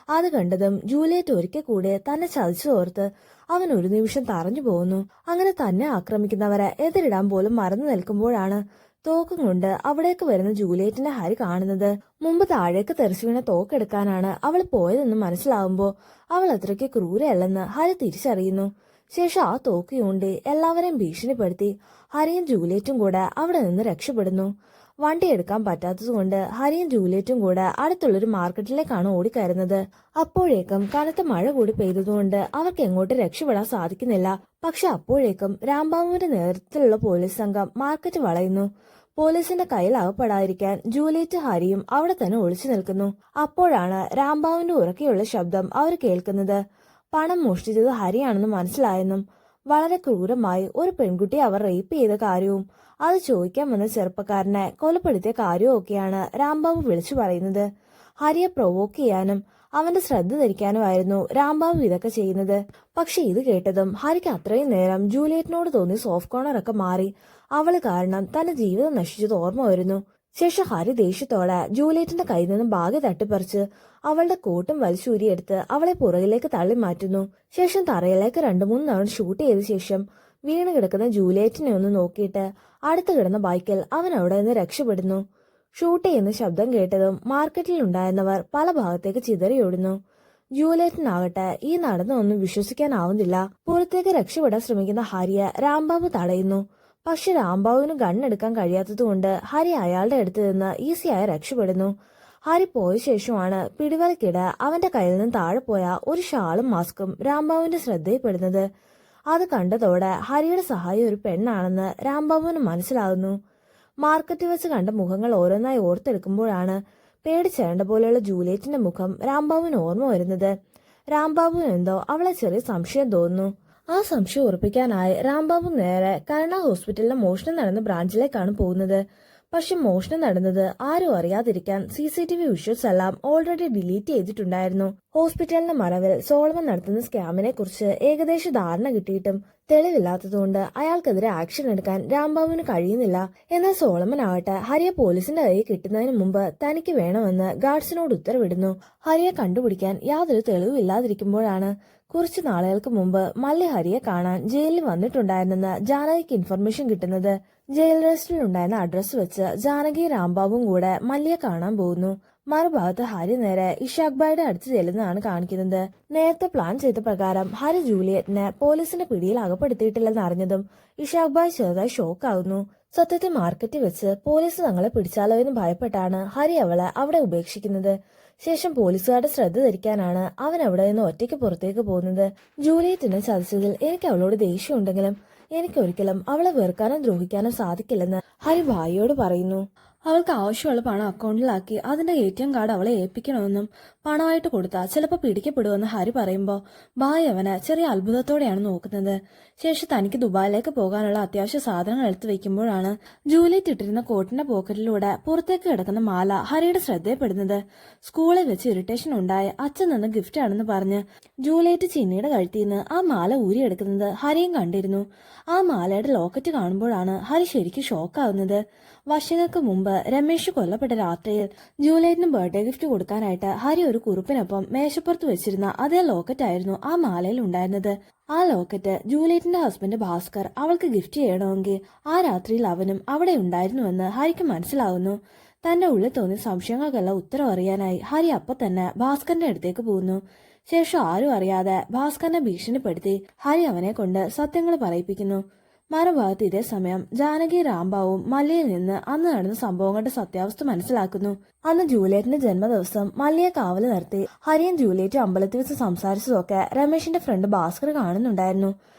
അത് കണ്ടതും ജൂലിയറ്റ് ഒരിക്കൽ കൂടെ തന്നെ ചതിച്ചു ഓർത്ത് അവൻ ഒരു നിമിഷം തറഞ്ഞു പോകുന്നു. അങ്ങനെ തന്നെ ആക്രമിക്കുന്നവരെ എതിരിടാൻ പോലും മറന്നു നിൽക്കുമ്പോഴാണ് തോക്കും കൊണ്ട് അവിടേക്ക് വരുന്ന ജൂലിയറ്റിനെ ഹരി കാണുന്നത്. മുമ്പ് താഴേക്ക് തെറിച്ചു വീണ തോക്കെടുക്കാനാണ് അവൾ പോയതെന്ന് മനസ്സിലാവുമ്പോൾ അവൾ അത്രയ്ക്ക് ക്രൂരയല്ലെന്ന് ഹരി തിരിച്ചറിയുന്നു. ശേഷം ആ തോക്ക് ചൂണ്ടി എല്ലാവരെയും ഭീഷണിപ്പെടുത്തി ഹരിയും ജൂലിയറ്റും കൂടെ അവിടെ നിന്ന് രക്ഷപ്പെടുന്നു. വണ്ടി എടുക്കാൻ പറ്റാത്തതുകൊണ്ട് ഹരിയും ജൂലിയറ്റും കൂടെ അടുത്തുള്ളൊരു മാർക്കറ്റിലേക്കാണ് ഓടിക്കയറുന്നത്. അപ്പോഴേക്കും കനത്ത മഴ കൂടി പെയ്തതുകൊണ്ട് അവർക്ക് എങ്ങോട്ട് രക്ഷപ്പെടാൻ സാധിക്കുന്നില്ല. പക്ഷെ അപ്പോഴേക്കും രാംബാബുവിന്റെ നേതൃത്വത്തിലുള്ള പോലീസ് സംഘം മാർക്കറ്റ് വളയുന്നു. പോലീസിന്റെ കയ്യിൽ അകപ്പെടാതിരിക്കാൻ ജൂലിയറ്റ് ഹരിയും അവിടെ തന്നെ ഒളിച്ചു നിൽക്കുന്നു. അപ്പോഴാണ് രാംബാബുവിന്റെ ഉറക്കെയുള്ള ശബ്ദം അവർ കേൾക്കുന്നത്. പണം മോഷ്ടിച്ചത് ഹരിയാണെന്ന് മനസ്സിലായെന്നും വളരെ ക്രൂരമായി ഒരു പെൺകുട്ടിയെ അവർ റേപ്പ് ചെയ്ത കാര്യവും അത് ചോദിക്കാൻ വന്ന ചെറുപ്പക്കാരനെ കൊലപ്പെടുത്തിയ കാര്യവും ഒക്കെയാണ് രാംബാബു വിളിച്ചു പറയുന്നത്. ഹരിയെ പ്രൊവോക്ക് ചെയ്യാനും അവന്റെ ശ്രദ്ധ ധരിക്കാനുമായിരുന്നു രാംബാബു ഇതൊക്കെ ചെയ്യുന്നത്. പക്ഷെ ഇത് കേട്ടതും ഹരിക്ക് അത്രയും നേരം ജൂലിയറ്റിനോട് തോന്നി സോഫ്റ്റ് കോർണർ ഒക്കെ മാറി അവള് കാരണം തന്റെ ജീവിതം നശിച്ചത് ഓർമ്മ വരുന്നു. ശേഷം ഹരി ദേഷ്യത്തോടെ ജൂലിയറ്റിന്റെ കയ്യിൽ നിന്നും ബാഗ് തട്ടിപ്പറിച്ച് അവളുടെ കോട്ടും വലിച്ചൂരിയെടുത്ത് അവളെ പുറകിലേക്ക് തള്ളി മാറ്റുന്നു. ശേഷം തറയിലേക്ക് 2-3 തവണ ഷൂട്ട് ചെയ്ത ശേഷം വീണ് കിടക്കുന്ന ജൂലിയറ്റിനെ ഒന്ന് നോക്കിയിട്ട് അടുത്ത് കിടന്ന ബൈക്കിൽ അവൻ അവിടെ നിന്ന് രക്ഷപ്പെടുന്നു. ഷൂട്ട് ചെയ്യുന്ന ശബ്ദം കേട്ടതും മാർക്കറ്റിൽ ഉണ്ടായിരുന്നവർ പല ഭാഗത്തേക്ക് ചിതറിയോടുന്നു. ജൂലിയറ്റിനാകട്ടെ ഈ നടന്നൊന്നും വിശ്വസിക്കാനാവുന്നില്ല. പുറത്തേക്ക് രക്ഷപ്പെടാൻ ശ്രമിക്കുന്ന ഹരിയെ രാംബാബു തടയുന്നു. പക്ഷെ രാംബാബുവിന് ഗണ്ണെടുക്കാൻ കഴിയാത്തതുകൊണ്ട് ഹരി അയാളുടെ അടുത്ത് നിന്ന് ഈസിയായി രക്ഷപ്പെടുന്നു. ഹരി പോയ ശേഷമാണ് പിടിവലിക്കിടെ അവന്റെ കയ്യിൽ നിന്ന് താഴെ പോയ ഒരു ഷാളും മാസ്കും രാംബാബുവിന്റെ ശ്രദ്ധയിൽപ്പെടുന്നത്. അത് കണ്ടതോടെ ഹരിയുടെ സഹായി ഒരു പെണ്ണാണെന്ന് രാംബാബുവിന് മനസ്സിലാകുന്നു. മാർക്കറ്റിൽ വെച്ച് കണ്ട മുഖങ്ങൾ ഓരോന്നായി ഓർത്തെടുക്കുമ്പോഴാണ് പേടിച്ചേണ്ട പോലെയുള്ള ജൂലിയറ്റിന്റെ മുഖം രാംബാബുവിന് ഓർമ്മ വരുന്നത്. രാംബാബുവിന് എന്തോ അവളെ ചെറിയ സംശയം തോന്നുന്നു. ആ സംശയം ഉറപ്പിക്കാനായി രാംബാബു നേരെ കരുണ ഹോസ്പിറ്റലിലെ മോഷണം നടന്ന ബ്രാഞ്ചിലേക്കാണ് പോകുന്നത്. പക്ഷെ മോഷണം നടന്നത് ആരും അറിയാതിരിക്കാൻ CCTV വിഷ്വൽസ് എല്ലാം ഓൾറെഡി ഡിലീറ്റ് ചെയ്തിട്ടുണ്ടായിരുന്നു. ഹോസ്പിറ്റലിന്റെ മറവിൽ സോളമൻ നടത്തുന്ന സ്കാമിനെ കുറിച്ച് ഏകദേശ ധാരണ കിട്ടിയിട്ടും തെളിവില്ലാത്തതുകൊണ്ട് അയാൾക്കെതിരെ ആക്ഷൻ എടുക്കാൻ രാംബാബുവിന് കഴിയുന്നില്ല. എന്നാൽ സോളമൻ ആവട്ടെ ഹരിയെ പോലീസിന്റെ കയ്യിൽ കിട്ടുന്നതിന് മുമ്പ് തനിക്ക് വേണമെന്ന് ഗാർഡ്സിനോട് ഉത്തരവിടുന്നു. ഹരിയെ കണ്ടുപിടിക്കാൻ യാതൊരു തെളിവില്ലാതിരിക്കുമ്പോഴാണ് കുറച്ചു നാളുകൾക്ക് മുമ്പ് മല്ലി ഹരിയെ കാണാൻ ജയിലിൽ വന്നിട്ടുണ്ടായിരുന്നെന്ന് ജാനകിക്ക് ഇൻഫർമേഷൻ കിട്ടുന്നത്. ജയിൽ രജിസ്റ്ററിൽ ഉണ്ടായിരുന്ന അഡ്രസ് വെച്ച് ജാനകി രാംബാബുവും കൂടെ മല്ലിയെ കാണാൻ പോകുന്നു. മറുഭാഗത്ത് ഹരി നേരെ ഇഷാഖ് ഭായിയുടെ അടുത്ത് ചെല്ലുന്നതാണ് കാണിക്കുന്നത്. നേരത്തെ പ്ലാൻ ചെയ്ത പ്രകാരം ഹരി ജൂലിയറ്റിനെ പോലീസിന്റെ പിടിയിൽ അകപ്പെടുത്തിയിട്ടില്ലെന്ന് അറിഞ്ഞതും ഇഷാഖ് ഭായ് ചെറുതായി ഷോക്കാവുന്നു. സത്യത്തിൽ മാർക്കറ്റിൽ വെച്ച് പോലീസ് തങ്ങളെ പിടിച്ചാലോ എന്ന് ഭയപ്പെട്ടാണ് ഹരി അവളെ അവിടെ ഉപേക്ഷിക്കുന്നത്. ശേഷം പോലീസുകാരുടെ ശ്രദ്ധ ധരിക്കാനാണ് അവൻ അവിടെ നിന്ന് ഒറ്റയ്ക്ക് പുറത്തേക്ക് പോകുന്നത്. ജൂലിയറ്റിനെ ചതിച്ചതിൽ എനിക്ക് അവളോട് ദേഷ്യമുണ്ടെങ്കിലും എനിക്കൊരിക്കലും അവളെ വെറുക്കാനോ ദ്രോഹിക്കാനോ സാധിക്കില്ലെന്ന് ഹരി ഭായിയോട് പറയുന്നു. അവൾക്ക് ആവശ്യമുള്ള പണം അക്കൗണ്ടിലാക്കി അതിന്റെ ATM കാർഡ് അവളെ ഏൽപ്പിക്കണമെന്നും പണമായിട്ട് കൊടുത്താൽ ചിലപ്പോൾ പിടിക്കപ്പെടുമെന്ന് ഹരി പറയുമ്പോൾ ഭായ് അവനെ ചെറിയ അത്ഭുതത്തോടെയാണ് നോക്കുന്നത്. ശേഷം തനിക്ക് ദുബായിലേക്ക് പോകാനുള്ള അത്യാവശ്യ സാധനങ്ങൾ എടുത്തു വെക്കുമ്പോഴാണ് ജൂലിയറ്റ് ഇട്ടിരുന്ന കോട്ടിന്റെ പോക്കറ്റിലൂടെ പുറത്തേക്ക് കിടക്കുന്ന മാല ഹരിയുടെ ശ്രദ്ധയപ്പെടുന്നത്. സ്കൂളിൽ വെച്ച് ഇറിറ്റേഷൻ ഉണ്ടായി അച്ഛൻ നിന്ന് ഗിഫ്റ്റ് ആണെന്ന് പറഞ്ഞ് ജൂലിയറ്റ് ചിന്നിയുടെ കഴുത്തിൽ നിന്ന് ആ മാല ഊരിയെടുക്കുന്നത് ഹരിയും കണ്ടിരുന്നു. ആ മാലയുടെ ലോക്കറ്റ് കാണുമ്പോഴാണ് ഹരി ശരിക്കും ഷോക്കാവുന്നത്. വർഷങ്ങൾക്ക് മുമ്പ് രമേശ് കൊല്ലപ്പെട്ട രാത്രിയിൽ ജൂലിയറ്റിന് ബർത്ത്ഡേ ഗിഫ്റ്റ് കൊടുക്കാനായിട്ട് ഹരി ഒരു കുറിപ്പിനൊപ്പം മേശപ്പുറത്ത് വെച്ചിരുന്ന അതേ ലോക്കറ്റ് ആയിരുന്നു ആ മാലയിൽ ഉണ്ടായിരുന്നത്. ആ ലോക്കറ്റ് ജൂലിയറ്റിന്റെ ഹസ്ബൻഡ് ഭാസ്കർ അവൾക്ക് ഗിഫ്റ്റ് ചെയ്യണമെങ്കിൽ ആ രാത്രിയിൽ അവനും അവിടെ ഉണ്ടായിരുന്നുവെന്ന് ഹരിക്ക് മനസ്സിലാവുന്നു. തന്റെ ഉള്ളിൽ തോന്നിയ സംശയങ്ങൾക്കെല്ലാം ഉത്തരം അറിയാനായി ഹരി അപ്പൊ തന്നെ ഭാസ്കറിന്റെ അടുത്തേക്ക് പോകുന്നു. ശേഷം ആരും അറിയാതെ ഭാസ്കറിനെ ഭീഷണിപ്പെടുത്തി ഹരി അവനെ കൊണ്ട് സത്യങ്ങൾ പറയിപ്പിക്കുന്നു. മറുഭാഗത്ത് ഇതേ സമയം ജാനകി രാംബാവും മല്ലിയിൽ നിന്ന് അന്ന് നടന്ന സംഭവങ്ങളുടെ സത്യാവസ്ഥ മനസ്സിലാക്കുന്നു. അന്ന് ജൂലിയറ്റിന്റെ ജന്മദിവസം മല്ലിയെ കാവല് നിർത്തി ഹരിയും ജൂലിയറ്റും അമ്പലത്തിൽ വെച്ച് സംസാരിച്ചതൊക്കെ രമേശിന്റെ ഫ്രണ്ട് ഭാസ്കർ കാണുന്നുണ്ടായിരുന്നു.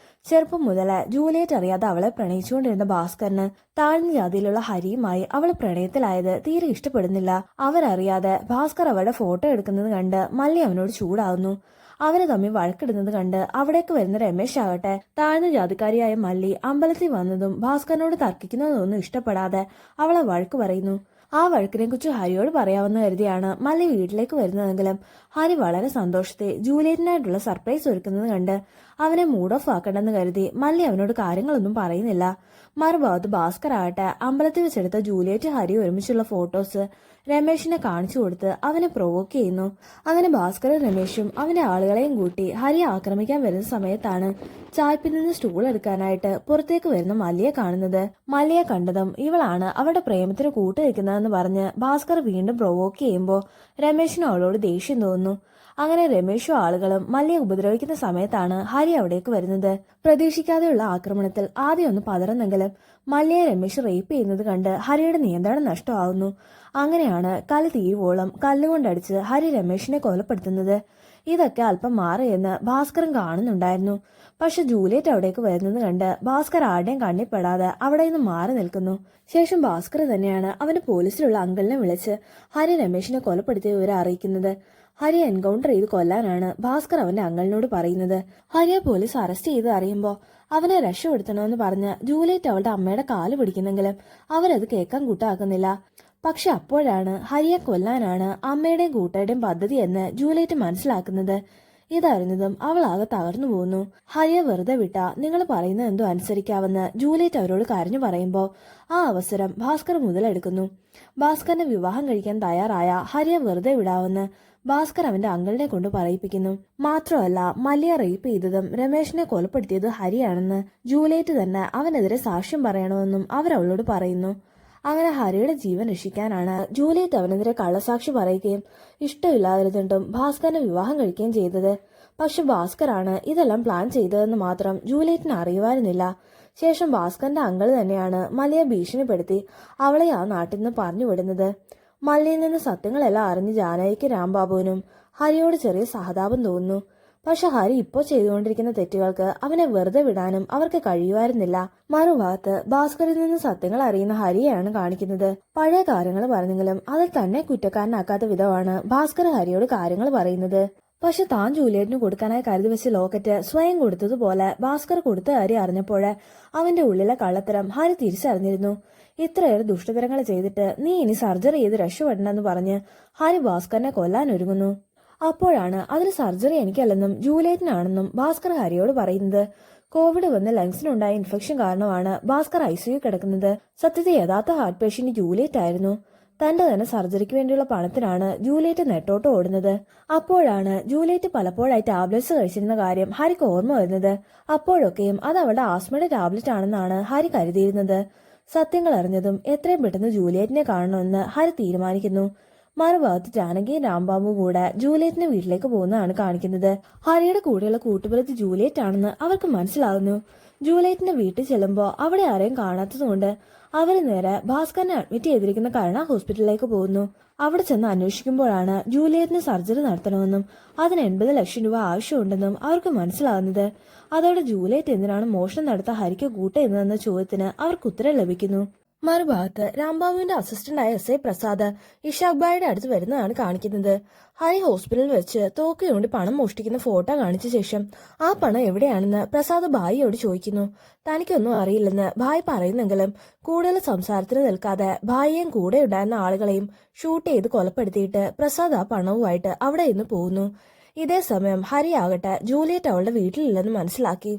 ചെറുപ്പം മുതലേ ജൂലിയറ്റ് അറിയാതെ അവളെ പ്രണയിച്ചുകൊണ്ടിരുന്ന ഭാസ്കറിന് താഴ്ന്ന ജാതിയിലുള്ള ഹരിയുമായി അവൾ പ്രണയത്തിലായത് തീരെ ഇഷ്ടപ്പെടുന്നില്ല. അവരറിയാതെ ഭാസ്കർ അവളുടെ ഫോട്ടോ എടുക്കുന്നത് കണ്ട് മല്ലി അവനോട് ചൂടാവുന്നു. അവര് തമ്മിൽ വഴക്കിടുന്നത് കണ്ട് അവിടേക്ക് വരുന്ന രമേശ് ആകട്ടെ താഴ്ന്ന ജാതിക്കാരിയായ മല്ലി അമ്പലത്തിൽ വന്നതും ഭാസ്കറിനോട് തർക്കിക്കുന്നതൊന്നും ഇഷ്ടപ്പെടാതെ അവളെ വഴക്ക് പറയുന്നു. ആ വഴക്കിനെ കുറിച്ച് ഹരിയോട് പറയാമെന്ന് കരുതിയാണ് മല്ലി വീട്ടിലേക്ക് വരുന്നതെങ്കിലും ഹരി വളരെ സന്തോഷത്തെ ജൂലിയറ്റിനായിട്ടുള്ള സർപ്രൈസ് ഒരുക്കുന്നത് കണ്ട് അവനെ മൂഡ് ഓഫ് ആക്കണ്ടെന്ന് കരുതി മല്ലി അവനോട് കാര്യങ്ങളൊന്നും പറയുന്നില്ല. മറുഭാഗത്ത് ഭാസ്കർ ആകട്ടെ അമ്പലത്തിൽ വെച്ചെടുത്ത ജൂലിയറ്റ് ഹരി ഒരുമിച്ചുള്ള ഫോട്ടോസ് രമേശിനെ കാണിച്ചു കൊടുത്ത് അവനെ പ്രൊവോക്ക് ചെയ്യുന്നു. അങ്ങനെ ഭാസ്കറും രമേശും അവന്റെ ആളുകളെയും കൂട്ടി ഹരിയെ ആക്രമിക്കാൻ വരുന്ന സമയത്താണ് ചായ്പിൽ നിന്ന് സ്റ്റൂൾ എടുക്കാനായിട്ട് പുറത്തേക്ക് വരുന്ന മല്ലിയെ കാണുന്നത്. മല്ലിയെ കണ്ടതും ഇവളാണ് അവളുടെ പ്രേമത്തിന് കൂട്ടുനിൽക്കുന്നതെന്ന് പറഞ്ഞ് ഭാസ്കർ വീണ്ടും പ്രൊവോക്ക് ചെയ്യുമ്പോൾ രമേശിനും അവളോട് ദേഷ്യം തോന്നുന്നു. അങ്ങനെ രമേശും ആളുകളും മല്ലിയെ ഉപദ്രവിക്കുന്ന സമയത്താണ് ഹരി അവിടേക്ക് വരുന്നത്. പ്രതീക്ഷിക്കാതെയുള്ള ആക്രമണത്തിൽ ആദ്യം ഒന്ന് പതറുന്നെങ്കിലും മല്ലിയെ രമേശ് റേപ്പ് ചെയ്യുന്നത് കണ്ട് ഹരിയുടെ നിയന്ത്രണം നഷ്ടമാവുന്നു. അങ്ങനെയാണ് കല്ല് തീരുവോളം കല്ലുകൊണ്ടടിച്ച് ഹരി രമേശിനെ കൊലപ്പെടുത്തുന്നത്. ഇതൊക്കെ അല്പം മാറിയെന്ന് ഭാസ്കറും കാണുന്നുണ്ടായിരുന്നു. പക്ഷെ ജൂലിയറ്റ് അവിടേക്ക് വരുന്നത് കണ്ട് ഭാസ്കർ ആരുടെയും കണ്ണിപ്പെടാതെ അവിടെ നിന്ന് മാറി നിൽക്കുന്നു. ശേഷം ഭാസ്കർ തന്നെയാണ് അവന്റെ പോലീസിലുള്ള അങ്കിളിനെ വിളിച്ച് ഹരി രമേശിനെ കൊലപ്പെടുത്തിയ വിവരം അറിയിക്കുന്നത്. ഹരിയെ എൻകൗണ്ടർ ചെയ്ത് കൊല്ലാനാണ് ഭാസ്കർ അവന്റെ അങ്കിളിനോട് പറയുന്നത്. ഹരിയെ പോലീസ് അറസ്റ്റ് ചെയ്ത് അറിയുമ്പോൾ അവനെ രക്ഷപ്പെടുത്തണമെന്ന് പറഞ്ഞ് ജൂലിയറ്റ് അവളുടെ അമ്മയുടെ കാല് പിടിക്കുന്നെങ്കിലും അവരത് കേൾക്കാൻ കൂട്ടാക്കുന്നില്ല. പക്ഷെ അപ്പോഴാണ് ഹരിയെ കൊല്ലാനാണ് അമ്മയുടെയും കൂട്ടരുടെയും പദ്ധതി എന്ന് ജൂലിയറ്റ് മനസ്സിലാക്കുന്നത്. ഇതറിഞ്ഞതും അവൾ ആകെ തകർന്നു പോകുന്നു. ഹരിയെ വെറുതെ വിട്ടാ നിങ്ങൾ പറയുന്നത് എന്തോ അനുസരിക്കാമെന്ന് ജൂലിയറ്റ് അവരോട് കരഞ്ഞു പറയുമ്പോൾ ആ അവസരം ഭാസ്കർ മുതലെടുക്കുന്നു. ഭാസ്കറിനെ വിവാഹം കഴിക്കാൻ തയ്യാറായ ഹരിയെ വെറുതെ വിടാമെന്ന് ഭാസ്കർ അവന്റെ അങ്കിളിനെ കൊണ്ട് പറയിപ്പിക്കുന്നു. മാത്രമല്ല മല്ലിയെ റേപ്പ് ചെയ്തതും രമേശിനെ കൊലപ്പെടുത്തിയത് ഹരിയാണെന്ന് ജൂലിയറ്റ് തന്നെ അവനെതിരെ സാക്ഷ്യം പറയണമെന്നും അവരവളോട് പറയുന്നു. അങ്ങനെ ഹരിയുടെ ജീവൻ രക്ഷിക്കാനാണ് ജൂലിയറ്റ് അവനെതിരെ കള്ളസാക്ഷി പറയുകയും ഇഷ്ടമില്ലാതിരുന്നിട്ടും ഭാസ്കറിനെ വിവാഹം കഴിക്കുകയും ചെയ്തത്. പക്ഷെ ഭാസ്കറാണ് ഇതെല്ലാം പ്ലാൻ ചെയ്തതെന്ന് മാത്രം ജൂലിയറ്റിന് അറിയുവായിരുന്നില്ല. ശേഷം ഭാസ്കറിന്റെ അങ്കിൾ തന്നെയാണ് മല്ലിയെ ഭീഷണിപ്പെടുത്തി അവളെ ആ നാട്ടിൽ നിന്ന് പറഞ്ഞു വിടുന്നത്. മല്ലിയിൽ നിന്ന് സത്യങ്ങളെല്ലാം അറിഞ്ഞ് ജാനകിക്ക് രാംബാബുവിനും ഹരിയോട് ചെറിയ സഹതാപം തോന്നുന്നു. പക്ഷെ ഹരി ഇപ്പോൾ ചെയ്തുകൊണ്ടിരിക്കുന്ന തെറ്റുകൾക്ക് അവനെ വെറുതെ വിടാനും അവർക്ക് കഴിയുമായിരുന്നില്ല. മറുഭാഗത്ത് ഭാസ്കറിൽ നിന്ന് സത്യങ്ങൾ അറിയുന്ന ഹരിയെയാണ് കാണിക്കുന്നത്. പഴയ കാര്യങ്ങൾ പറഞ്ഞെങ്കിലും അതിൽ തന്നെ കുറ്റക്കാരനാക്കാത്ത വിധമാണ് ഭാസ്കർ ഹരിയോട് കാര്യങ്ങൾ പറയുന്നത്. പക്ഷെ താൻ ജൂലിയറ്റിന് കൊടുക്കാനായി കരുതി വെച്ച ലോക്കറ്റ് സ്വയം കൊടുത്തതുപോലെ ഭാസ്കർ കൊടുത്ത കാര്യം അറിഞ്ഞപ്പോഴ് അവന്റെ ഉള്ളിലെ കള്ളത്തരം ഹരി തിരിച്ചറിഞ്ഞിരുന്നു. ഇത്രയേറെ ദുഷ്ടതരങ്ങൾ ചെയ്തിട്ട് നീ ഇനി സർജറി ചെയ്ത് രക്ഷപ്പെടണമെന്ന് പറഞ്ഞ് ഹരി ഭാസ്കറിനെ കൊല്ലാനൊരുങ്ങുന്നു. അപ്പോഴാണ് അതിന് സർജറി എനിക്കല്ലെന്നും ജൂലിയറ്റിനാണെന്നും ഭാസ്കർ ഹരിയോട് പറയുന്നത്. കോവിഡ് വന്ന് ലങ്സിനുണ്ടായ ഇൻഫെക്ഷൻ കാരണമാണ് ഭാസ്കർ ICU കിടക്കുന്നത്. സത്യത്തിൽ യഥാർത്ഥ ഹാർട്ട് പേഷ്യന്റ് ജൂലിയറ്റ് ആയിരുന്നു. തന്റെ തന്നെ സർജറിക്ക് വേണ്ടിയുള്ള പണത്തിനാണ് ജൂലിയറ്റ് നെട്ടോട്ട് ഓടുന്നത്. അപ്പോഴാണ് ജൂലിയറ്റ് പലപ്പോഴായി ടാബ്ലറ്റ്സ് കഴിച്ചിരുന്ന കാര്യം ഹരിക്ക് ഓർമ്മ വരുന്നത്. അപ്പോഴൊക്കെയും അത് അവളുടെ ആസ്മയുടെ ടാബ്ലറ്റ് ആണെന്നാണ് ഹരി കരുതിയിരുന്നത്. സത്യങ്ങൾ അറിഞ്ഞതും എത്രയും പെട്ടെന്ന് ജൂലിയറ്റിനെ കാണണമെന്ന് ഹരി തീരുമാനിക്കുന്നു. മറുഭാഗത്ത് ജാനകിയും രാംബാബുവും കൂടെ ജൂലിയറ്റിന്റെ വീട്ടിലേക്ക് പോകുന്നതാണ് കാണിക്കുന്നത്. ഹരിയുടെ കൂടെയുള്ള കൂട്ടുപ്രതി ജൂലിയറ്റ് ആണെന്ന് അവർക്ക് മനസ്സിലാകുന്നു. ജൂലിയറ്റിന്റെ വീട്ടിൽ ചെല്ലുമ്പോൾ അവിടെ ആരെയും കാണാത്തതുകൊണ്ട് അവർ നേരെ ഭാസ്കറിനെ അഡ്മിറ്റ് ചെയ്തിരിക്കുന്ന കരുണ ഹോസ്പിറ്റലിലേക്ക് പോകുന്നു. അവിടെ ചെന്ന് അന്വേഷിക്കുമ്പോഴാണ് ജൂലിയറ്റിന് സർജറി നടത്തണമെന്നും അതിന് 80 ലക്ഷം രൂപ ആവശ്യമുണ്ടെന്നും അവർക്ക് മനസ്സിലാകുന്നത്. അതോടെ ജൂലിയറ്റ് എന്തിനാണ് മോഷണം നടത്താൻ ഹരിക്ക് കൂട്ടുന്നതെന്ന ചോദ്യത്തിന് അവർക്ക് ഉത്തരം ലഭിക്കുന്നു. മറുഭാഗത്ത് രാംബാബുവിന്റെ അസിസ്റ്റന്റായ SI പ്രസാദ് ഇഷാഖ് ഭായിയുടെ അടുത്ത് വരുന്നതാണ് കാണിക്കുന്നത്. ഹരി ഹോസ്പിറ്റലിൽ വെച്ച് തോക്കിയോണ്ട് പണം മോഷ്ടിക്കുന്ന ഫോട്ടോ കാണിച്ച ശേഷം ആ പണം എവിടെയാണെന്ന് പ്രസാദ് ഭായിയോട് ചോദിക്കുന്നു. തനിക്കൊന്നും അറിയില്ലെന്ന് ഭായ് പറയുന്നെങ്കിലും കൂടുതൽ സംസാരത്തിന് നിൽക്കാതെ ഭായിയെയും കൂടെ ഉണ്ടായിരുന്ന ആളുകളെയും ഷൂട്ട് ചെയ്ത് കൊലപ്പെടുത്തിയിട്ട് പ്രസാദ് ആ പണവുമായിട്ട് അവിടെ നിന്ന് പോകുന്നു. ഇതേ സമയം ഹരി ആകട്ടെ ജൂലിയറ്റ് അവളുടെ വീട്ടിലില്ലെന്ന് മനസ്സിലാക്കി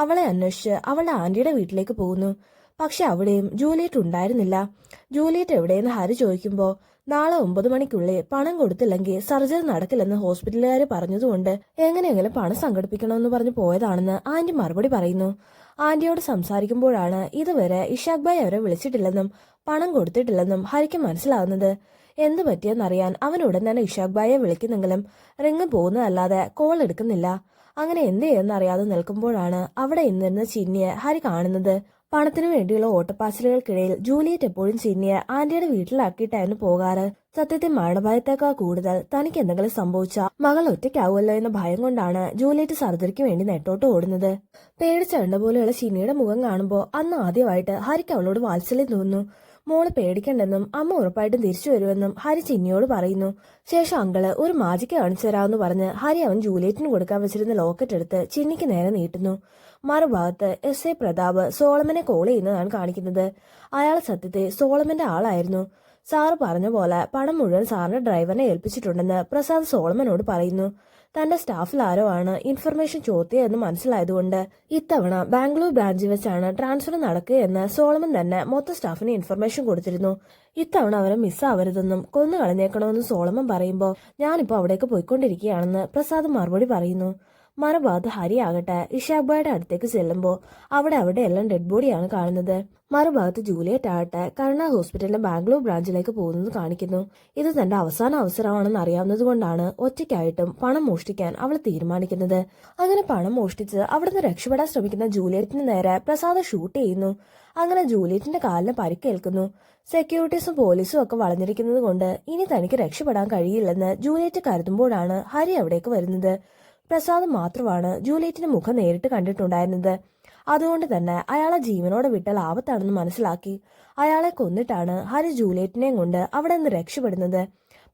അവളെ അന്വേഷിച്ച് അവളുടെ ആന്റിയുടെ വീട്ടിലേക്ക് പോകുന്നു. പക്ഷെ അവിടെയും ജൂലിയറ്റ് ഉണ്ടായിരുന്നില്ല. ജൂലിയറ്റ് എവിടെയെന്ന് ഹരി ചോദിക്കുമ്പോൾ നാളെ 9 മണിക്കുള്ളിൽ പണം കൊടുത്തില്ലെങ്കിൽ സർജറി നടക്കില്ലെന്ന് ഹോസ്പിറ്റലുകാർ പറഞ്ഞതുകൊണ്ട് എങ്ങനെയെങ്കിലും പണം സംഘടിപ്പിക്കണമെന്ന് പറഞ്ഞു പോയതാണെന്ന് ആന്റി മറുപടി പറയുന്നു. ആന്റിയോട് സംസാരിക്കുമ്പോഴാണ് ഇതുവരെ ഇഷാഖ് ഭായ് അവരെ വിളിച്ചിട്ടില്ലെന്നും പണം കൊടുത്തിട്ടില്ലെന്നും ഹരിക്ക് മനസ്സിലാകുന്നത്. എന്ത് പറ്റിയെന്നറിയാൻ അവൻ ഉടൻ തന്നെ ഇഷാഖ് ഭായെ വിളിക്കുന്നെങ്കിലും റിങ് പോകുന്നതല്ലാതെ കോൾ എടുക്കുന്നില്ല. അങ്ങനെ എന്ത് ചെയ്യുന്നറിയാതെ നിൽക്കുമ്പോഴാണ് അവിടെ ഇന്നിരുന്ന ചിന്നിയെ ഹരി കാണുന്നത്. പണത്തിനു വേണ്ടിയുള്ള ഓട്ടപ്പാച്ചിലുകൾക്കിടയിൽ ജൂലിയറ്റ് എപ്പോഴും ചിന്നിയെ ആന്റിയുടെ വീട്ടിലാക്കിയിട്ടായിരുന്നു പോകാറ്. സത്യത്തിൽ മരണഭയത്തേക്കാൾ കൂടുതൽ തനിക്ക് എന്തെങ്കിലും സംഭവിച്ചാൽ മകൾ ഒറ്റയ്ക്കാവുമല്ലോ എന്ന ഭയം കൊണ്ടാണ് ജൂലിയറ്റ് സർജറിക്ക് വേണ്ടി നെട്ടോട്ട് ഓടുന്നത്. പേടിച്ചണ്ട പോലെയുള്ള ചിന്നിയുടെ മുഖം കാണുമ്പോൾ അന്ന് ആദ്യമായിട്ട് ഹരിക്ക് അവളോട് വാത്സല്യം തോന്നുന്നു. മോള് പേടിക്കണ്ടെന്നും അമ്മ ഉറപ്പായിട്ടും തിരിച്ചു വരുമെന്നും ഹരി ചിന്നിയോട് പറയുന്നു. ശേഷം അങ്കിള് ഒരു മാജിക്ക് കാണിച്ചു തരാമെന്ന് പറഞ്ഞ് ഹരി അവൻ ജൂലിയറ്റിന് കൊടുക്കാൻ വെച്ചിരുന്ന ലോക്കറ്റ് എടുത്ത് ചിന്നിക്ക് നേരെ നീട്ടുന്നു. മറുഭാഗത്ത് SI പ്രതാപ് സോളമനെ കോൾ ചെയ്യുന്നതാണ് കാണിക്കുന്നത്. അയാൾ സത്യത്തെ സോളമന്റെ ആളായിരുന്നു. സാറ് പറഞ്ഞ പോലെ പണം മുഴുവൻ സാറിന്റെ ഡ്രൈവറിനെ ഏൽപ്പിച്ചിട്ടുണ്ടെന്ന് പ്രസാദ് സോളമനോട് പറയുന്നു. തന്റെ സ്റ്റാഫിൽ ആരോ ആണ് ഇൻഫർമേഷൻ ചോർത്തിയതെന്ന് മനസ്സിലായതുകൊണ്ട് ഇത്തവണ ബാംഗ്ലൂർ ബ്രാഞ്ചിൽ വെച്ചാണ് ട്രാൻസ്ഫർ നടക്കുകയെന്ന് സോളമൻ തന്നെ മൊത്തം സ്റ്റാഫിന് ഇൻഫർമേഷൻ കൊടുത്തിരുന്നു. ഇത്തവണ അവരെ മിസ്സാവരുതെന്നും കൊന്നു കളഞ്ഞേക്കണമെന്നും സോളമൻ പറയുമ്പോൾ ഞാനിപ്പോൾ അവിടേക്ക് പോയിക്കൊണ്ടിരിക്കുകയാണെന്ന് പ്രസാദ് മറുപടി പറയുന്നു. മറുഭാഗത്ത് ഹരി ആകട്ടെ ഇഷാഖ് ഭായുടെ അടുത്തേക്ക് ചെല്ലുമ്പോൾ അവിടെ എല്ലാം ഡെഡ് ബോഡിയാണ് കാണുന്നത്. മറുഭാഗത്ത് ജൂലിയറ്റ് ആകട്ടെ കരുണ ഹോസ്പിറ്റലിന്റെ ബാംഗ്ലൂർ ബ്രാഞ്ചിലേക്ക് പോകുന്നത് കാണിക്കുന്നു. ഇത് തന്റെ അവസാന അവസരമാണെന്ന് അറിയാവുന്നത് കൊണ്ടാണ് ഒറ്റയ്ക്കായിട്ടും പണം മോഷ്ടിക്കാൻ അവൾ തീരുമാനിക്കുന്നത്. അങ്ങനെ പണം മോഷ്ടിച്ച് അവിടുന്ന് രക്ഷപ്പെടാൻ ശ്രമിക്കുന്ന ജൂലിയറ്റിന് നേരെ പ്രസാദ് ഷൂട്ട് ചെയ്യുന്നു. അങ്ങനെ ജൂലിയറ്റിന്റെ കാലിന് പരിക്കേൽക്കുന്നു. സെക്യൂരിറ്റീസും പോലീസും ഒക്കെ വളഞ്ഞിരിക്കുന്നത് കൊണ്ട് ഇനി തനിക്ക് രക്ഷപ്പെടാൻ കഴിയില്ലെന്ന് ജൂലിയറ്റ് കരുതുമ്പോഴാണ് ഹരി അവിടേക്ക് വരുന്നത്. പ്രസാദ് മാത്രമാണ് ജൂലിയറ്റിന്റെ മുഖം നേരിട്ട് കണ്ടിട്ടുണ്ടായിരുന്നത്. അതുകൊണ്ട് തന്നെ അയാളെ ജീവനോടെ വിട്ടാൽ ആപത്താണെന്ന് മനസ്സിലാക്കി അയാളെ കൊന്നിട്ടാണ് ഹരി ജൂലിയറ്റിനെയും കൊണ്ട് അവിടെ നിന്ന് രക്ഷപ്പെടുന്നത്.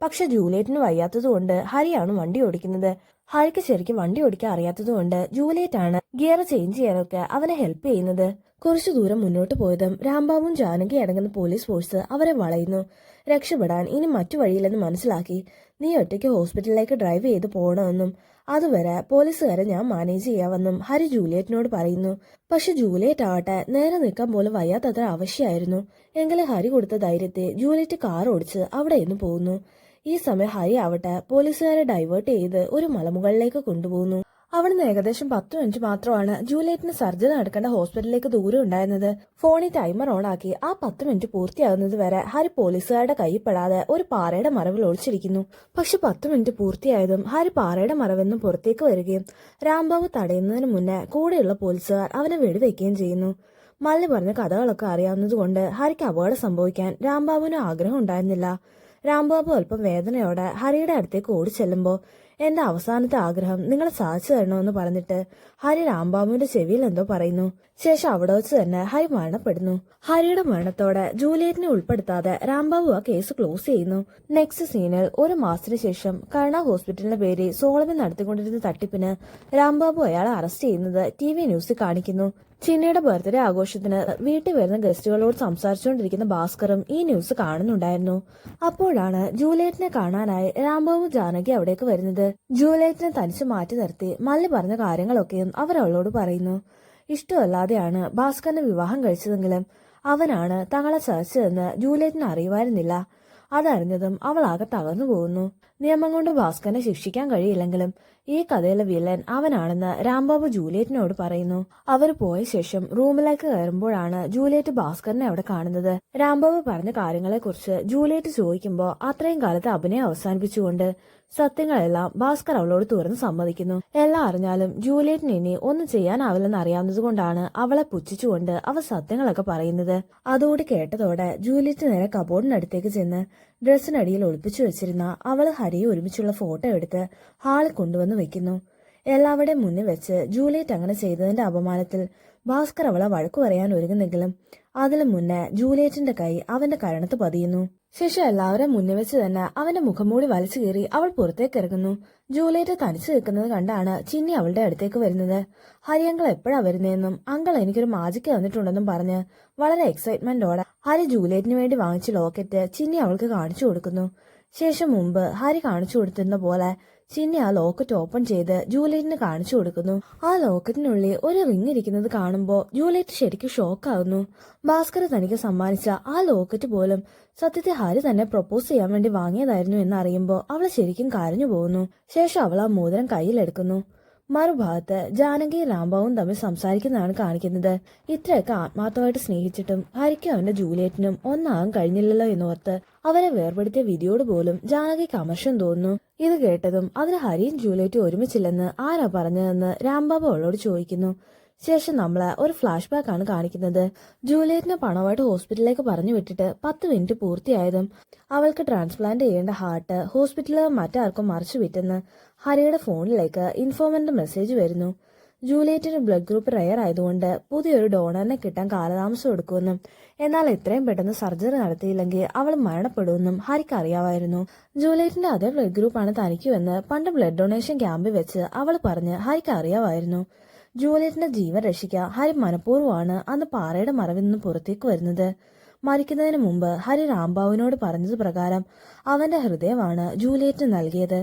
പക്ഷെ ജൂലിയറ്റിന് വയ്യാത്തതുകൊണ്ട് ഹരിയാണ് വണ്ടി ഓടിക്കുന്നത്. ഹരിക്ക് ശരിക്കും വണ്ടി ഓടിക്കാൻ അറിയാത്തതുകൊണ്ട് ജൂലിയറ്റാണ് ഗിയർ ചേഞ്ച് ചെയ്യാനൊക്കെ അവനെ ഹെൽപ്പ് ചെയ്യുന്നത്. കുറച്ചു ദൂരം മുന്നോട്ട് പോയതും രാംബാബുവും ജാനകി അടങ്ങുന്ന പോലീസ് ഫോഴ്സ് അവരെ വളയുന്നു. രക്ഷപ്പെടാൻ ഇനി മറ്റു വഴിയില്ലെന്ന് മനസ്സിലാക്കി നീ ഒറ്റയ്ക്ക് ഹോസ്പിറ്റലിലേക്ക് ഡ്രൈവ് ചെയ്ത് പോകണമെന്നും അതുവരെ പോലീസുകാരെ ഞാൻ മാനേജ് ചെയ്യാമെന്നും ഹരി ജൂലിയറ്റിനോട് പറയുന്നു. പക്ഷെ ജൂലിയറ്റ് ആവട്ടെ നേരെ നിൽക്കാൻ പോലും വയ്യാത്തത്ര ആവശ്യമായിരുന്നു. എങ്കിലും ഹരി കൊടുത്ത ധൈര്യത്തെ ജൂലിയറ്റ് കാർ ഓടിച്ച് അവിടെ നിന്ന് പോകുന്നു. ഈ സമയം ഹരി ആവട്ടെ പോലീസുകാരെ ഡൈവേർട്ട് ചെയ്ത് ഒരു മലമുകളിലേക്ക് കൊണ്ടുപോകുന്നു. അവിടുന്ന് ഏകദേശം 10 മിനിറ്റ് മാത്രമാണ് ജൂലിയറ്റിന് സർജറി നടക്കേണ്ട ഹോസ്പിറ്റലിലേക്ക് ദൂരം ഉണ്ടായിരുന്നത്. ഫോണിൽ ടൈമർ ഓൺ ആക്കി ആ 10 മിനിറ്റ് പൂർത്തിയാകുന്നത് വരെ ഹരി പോലീസുകാരുടെ കൈപ്പെടാതെ ഒരു പാറയുടെ മറവിൽ ഒളിച്ചിരിക്കുന്നു. പക്ഷെ 10 മിനിറ്റ് പൂർത്തിയായതും ഹരി പാറയുടെ മറവിൽ പുറത്തേക്ക് വരികയും രാംബാബു തടയുന്നതിന് മുന്നേ കൂടെയുള്ള പോലീസുകാർ അവനെ വെടിവെക്കുകയും ചെയ്യുന്നു. മല്ലി പറഞ്ഞ കഥകളൊക്കെ അറിയാവുന്നതുകൊണ്ട് ഹരിക്ക് അപകടം സംഭവിക്കാൻ രാംബാബുവിന് ആഗ്രഹം ഉണ്ടായിരുന്നില്ല. രാംബാബു അല്പം വേദനയോടെ ഹരിയുടെ അടുത്തേക്ക് ഓടിച്ചെല്ലുമ്പോൾ എന്റെ അവസാനത്തെ ആഗ്രഹം നിങ്ങളെ സാധിച്ചു തരണമെന്ന് പറഞ്ഞിട്ട് ഹരി രാംബാബുവിന്റെ ചെവിയിൽ എന്തോ പറയുന്നു. ശേഷം അവിടെ വെച്ച് തന്നെ ഹരി മരണപ്പെടുന്നു. ഹരിയുടെ മരണത്തോടെ ജൂലിയറ്റിനെ ഉൾപ്പെടുത്താതെ രാംബാബു ആ കേസ് ക്ലോസ് ചെയ്യുന്നു. നെക്സ്റ്റ് സീനിൽ ഒരു മാസത്തിന് ശേഷം കരുണ ഹോസ്പിറ്റലിന്റെ പേര് സോളമൻ നടത്തിക്കൊണ്ടിരുന്ന തട്ടിപ്പിന് രാംബാബു അയാളെ അറസ്റ്റ് ചെയ്യുന്നത് TV ന്യൂസിൽ കാണിക്കുന്നു. ചിന്നയുടെ ബർത്ത്ഡേ ആഘോഷത്തിന് വീട്ടിൽ വരുന്ന ഗസ്റ്റുകളോട് സംസാരിച്ചുകൊണ്ടിരിക്കുന്ന ഭാസ്കറും ഈ ന്യൂസ് കാണുന്നുണ്ടായിരുന്നു. അപ്പോഴാണ് ജൂലിയറ്റിനെ കാണാനായി രാംബാബു ജാനകി അവിടേക്ക് വരുന്നത്. ജൂലിയറ്റിനെ തനിച്ച് മാറ്റി നിർത്തി മല്ലി പറഞ്ഞ കാര്യങ്ങളൊക്കെയും അവർ അവളോട് പറയുന്നു. ഇഷ്ടമല്ലാതെയാണ് ഭാസ്കറിനെ വിവാഹം കഴിച്ചതെങ്കിലും അവനാണ് തങ്ങളെ ചതിച്ചതെന്ന് ജൂലിയറ്റിന് അറിയുമായിരുന്നില്ല. അതറിഞ്ഞതും അവൾ ആകെ തകർന്നു പോകുന്നു. നിയമം കൊണ്ട് ഭാസ്കറിനെ ശിക്ഷിക്കാൻ കഴിയില്ലെങ്കിലും ഈ കഥയിലെ വില്ലൻ അവനാണെന്ന് രാംബാബു ജൂലിയറ്റിനോട് പറയുന്നു. അവർ പോയ ശേഷം റൂമിലേക്ക് കയറുമ്പോഴാണ് ജൂലിയറ്റ് ഭാസ്കറിനെ അവിടെ കാണുന്നത്. രാംബാബു പറഞ്ഞ കാര്യങ്ങളെക്കുറിച്ച് ജൂലിയറ്റ് ചോദിക്കുമ്പോൾ അത്രയും കാലത്തെ അഭിനയം അവസാനിപ്പിച്ചുകൊണ്ട് സത്യങ്ങളെല്ലാം ഭാസ്കർ അവളോട് തുറന്ന് സമ്മതിക്കുന്നു. എല്ലാം അറിഞ്ഞാലും ജൂലിയറ്റിന് ഇനി ഒന്നും ചെയ്യാനാവില്ലെന്ന് അറിയാവുന്നതുകൊണ്ടാണ് അവളെ പുച്ഛിച്ചുകൊണ്ട് അവ സത്യങ്ങളൊക്കെ പറയുന്നത്. അതുകൂടി കേട്ടതോടെ ജൂലിയറ്റ് നേരെ കബോർഡിനടുത്തേക്ക് ചെന്ന് ഡ്രസ്സിനടിയിൽ ഒളിപ്പിച്ചു വെച്ചിരുന്ന അവള് ഹരിയെ ഒരുമിച്ചുള്ള ഫോട്ടോ എടുത്ത് ഹാളിൽ കൊണ്ടുവന്ന് വെക്കുന്നു. എല്ലാവരുടെയും മുന്നിൽ വെച്ച് ജൂലിയറ്റ് അങ്ങനെ ചെയ്തതിന്റെ അപമാനത്തിൽ ഭാസ്കർ അവളെ വഴക്കു പറയാൻ ഒരുങ്ങുന്നെങ്കിലും അതിനു മുന്നേ ജൂലിയറ്റിന്റെ കൈ അവന്റെ കരണത്ത് പതിയുന്നു. ശേഷം എല്ലാവരെയും മുന്നിൽ വെച്ച് തന്നെ അവന്റെ മുഖംമൂടി വലിച്ചു കീറി അവൾ പുറത്തേക്ക് ഇറങ്ങുന്നു. ജൂലിയറ്റ് തനിച്ചു നിൽക്കുന്നത് കണ്ടാണ് ചിന്നി അവളുടെ അടുത്തേക്ക് വരുന്നത്. ഹരി അങ്കിൾ എപ്പോഴാ വരുന്നതെന്നും അങ്കിൾ എനിക്കൊരു മാജിക്ക് തന്നിട്ടുണ്ടെന്നും പറഞ്ഞ് വളരെ എക്സൈറ്റ്മെന്റോടെ ഹരി ജൂലിയറ്റിന് വേണ്ടി വാങ്ങിച്ച ലോക്കറ്റ് ചിന്നി അവൾക്ക് കാണിച്ചു കൊടുക്കുന്നു. ശേഷം മുമ്പ് ഹരി കാണിച്ചു കൊടുത്തിരുന്ന പോലെ ചിന്നി ആ ലോക്കറ്റ് ഓപ്പൺ ചെയ്ത് ജൂലിയറ്റിന് കാണിച്ചു കൊടുക്കുന്നു. ആ ലോക്കറ്റിനുള്ളിൽ ഒരു റിങ് ഇരിക്കുന്നത് കാണുമ്പോൾ ജൂലിയറ്റ് ശരിക്കും ഷോക്കാവുന്നു. ഭാസ്കർ തനിക്ക് സമ്മാനിച്ച ആ ലോക്കറ്റ് പോലും സത്യത്തെ ഹരി തന്നെ പ്രൊപ്പോസ് ചെയ്യാൻ വേണ്ടി വാങ്ങിയതായിരുന്നു എന്നറിയുമ്പോൾ അവൾ ശരിക്കും കരഞ്ഞു പോകുന്നു. ശേഷം അവൾ ആ മോതിരം കയ്യിലെടുക്കുന്നു. മറുഭാഗത്ത് ജാനകിയും രാംബാവും തമ്മിൽ സംസാരിക്കുന്നതാണ് കാണിക്കുന്നത്. ഇത്രയൊക്കെ ആത്മാർത്ഥമായിട്ട് സ്നേഹിച്ചിട്ടും ഹരിക്കും അവന്റെ ജൂലിയറ്റിനും ഒന്നാകാൻ കഴിഞ്ഞില്ലല്ലോ എന്നോർത്ത് അവരെ വേർപെടുത്തിയ വിധിയോട് പോലും ജാനകിക്ക് അമർഷം തോന്നുന്നു. ഇത് കേട്ടതും അതിന് ഹരിയും ജൂലിയറ്റും ഒരുമിച്ചില്ലെന്ന് ആരാ പറഞ്ഞതെന്ന് രാംബാബു അവളോട് ചോദിക്കുന്നു. ശേഷം നമ്മള് ഒരു ഫ്ലാഷ് ബാക്ക് ആണ് കാണിക്കുന്നത്. ജൂലിയറ്റിനെ പണമായിട്ട് ഹോസ്പിറ്റലിലേക്ക് പറഞ്ഞു വിട്ടിട്ട് 10 മിനിറ്റ് പൂർത്തിയായതും അവൾക്ക് ട്രാൻസ്പ്ലാന്റ് ചെയ്യേണ്ട ഹാർട്ട് ഹോസ്പിറ്റലിൽ മറ്റാർക്കും മറിച്ചു വിറ്റെന്ന് ഹരിയുടെ ഫോണിലേക്ക് ഇൻഫോർമറിന്റെ മെസ്സേജ് വരുന്നു. ജൂലിയറ്റിന് ബ്ലഡ് ഗ്രൂപ്പ് റെയർ ആയതുകൊണ്ട് പുതിയൊരു ഡോണറിനെ കിട്ടാൻ കാലതാമസം എടുക്കുമെന്നും എന്നാൽ എത്രയും പെട്ടെന്ന് സർജറി നടത്തിയില്ലെങ്കിൽ അവൾ മരണപ്പെടുമെന്നും ഹരിക്ക് അറിയാമായിരുന്നു. ജൂലിയറ്റിന്റെ അതേ ബ്ലഡ് ഗ്രൂപ്പാണ് തനിക്കുമെന്ന് പണ്ട് ബ്ലഡ് ഡൊണേഷൻ ക്യാമ്പിൽ വെച്ച് അവൾ പറഞ്ഞ് ഹരിക്ക് അറിയാമായിരുന്നു. ജൂലിയറ്റിന്റെ ജീവൻ രക്ഷിക്കാൻ ഹരി മനഃപൂർവ്വമാണ് അന്ന് പാറയുടെ മറവിൽ നിന്ന് പുറത്തേക്ക് വരുന്നത്. മരിക്കുന്നതിന് മുമ്പ് ഹരി രാംബാബുവിനോട് പറഞ്ഞത് പ്രകാരം അവന്റെ ഹൃദയമാണ് ജൂലിയറ്റിന് നൽകിയത്.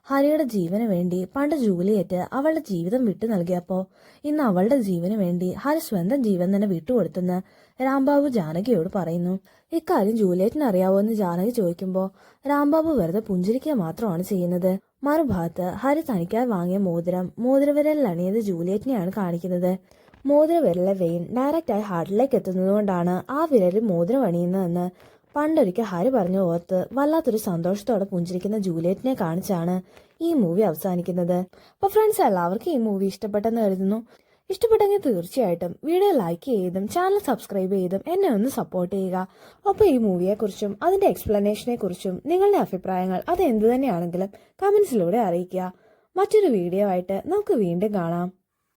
ഹരിയുടെ ജീവന് വേണ്ടി പണ്ട് ജൂലിയറ്റ് അവളുടെ ജീവിതം വിട്ടു നൽകിയപ്പോ ഇന്ന് അവളുടെ ജീവന് വേണ്ടി ഹരി സ്വന്തം ജീവൻ തന്നെ വിട്ടുകൊടുത്തെന്ന് രാംബാബു ജാനകിയോട് പറയുന്നു. ഇക്കാര്യം ജൂലിയറ്റിന് അറിയാവോന്ന് ജാനകി ചോദിക്കുമ്പോൾ രാംബാബു വെറുതെ പുഞ്ചിരിക്കുക മാത്രമാണ് ചെയ്യുന്നത്. മറുഭാഗത്ത് ഹരി തനിക്കായി വാങ്ങിയ മോതിരവിരലിൽ അണിയത് ജൂലിയറ്റിനെയാണ് കാണിക്കുന്നത്. മോതിരവിരലിലെ വെയിൻ ഡയറക്റ്റായി ഹാർട്ടിലേക്ക് എത്തുന്നതുകൊണ്ടാണ് ആ വിരലിൽ മോതിരം അണിയുന്നതെന്ന് പണ്ടൊരിക്കൽ ഹരി പറഞ്ഞു ഓർത്ത് വല്ലാത്തൊരു സന്തോഷത്തോടെ പുഞ്ചിരിക്കുന്ന ജൂലിയറ്റിനെ കാണിച്ചാണ് ഈ മൂവി അവസാനിക്കുന്നത്. അപ്പോൾ ഫ്രണ്ട്സ്, എല്ലാവർക്കും ഈ മൂവി ഇഷ്ടപ്പെട്ടെന്ന് കരുതുന്നു. ഇഷ്ടപ്പെട്ടെങ്കിൽ തീർച്ചയായിട്ടും വീഡിയോ ലൈക്ക് ചെയ്തും ചാനൽ സബ്സ്ക്രൈബ് ചെയ്തും എന്നെ ഒന്ന് സപ്പോർട്ട് ചെയ്യുക. അപ്പോൾ ഈ മൂവിയെക്കുറിച്ചും അതിന്റെ എക്സ്പ്ലനേഷനെ കുറിച്ചും നിങ്ങളുടെ അഭിപ്രായങ്ങൾ അത് എന്തു തന്നെയാണെങ്കിലും കമന്റ്സിലൂടെ അറിയിക്കുക. മറ്റൊരു വീഡിയോ ആയിട്ട് നമുക്ക് വീണ്ടും കാണാം.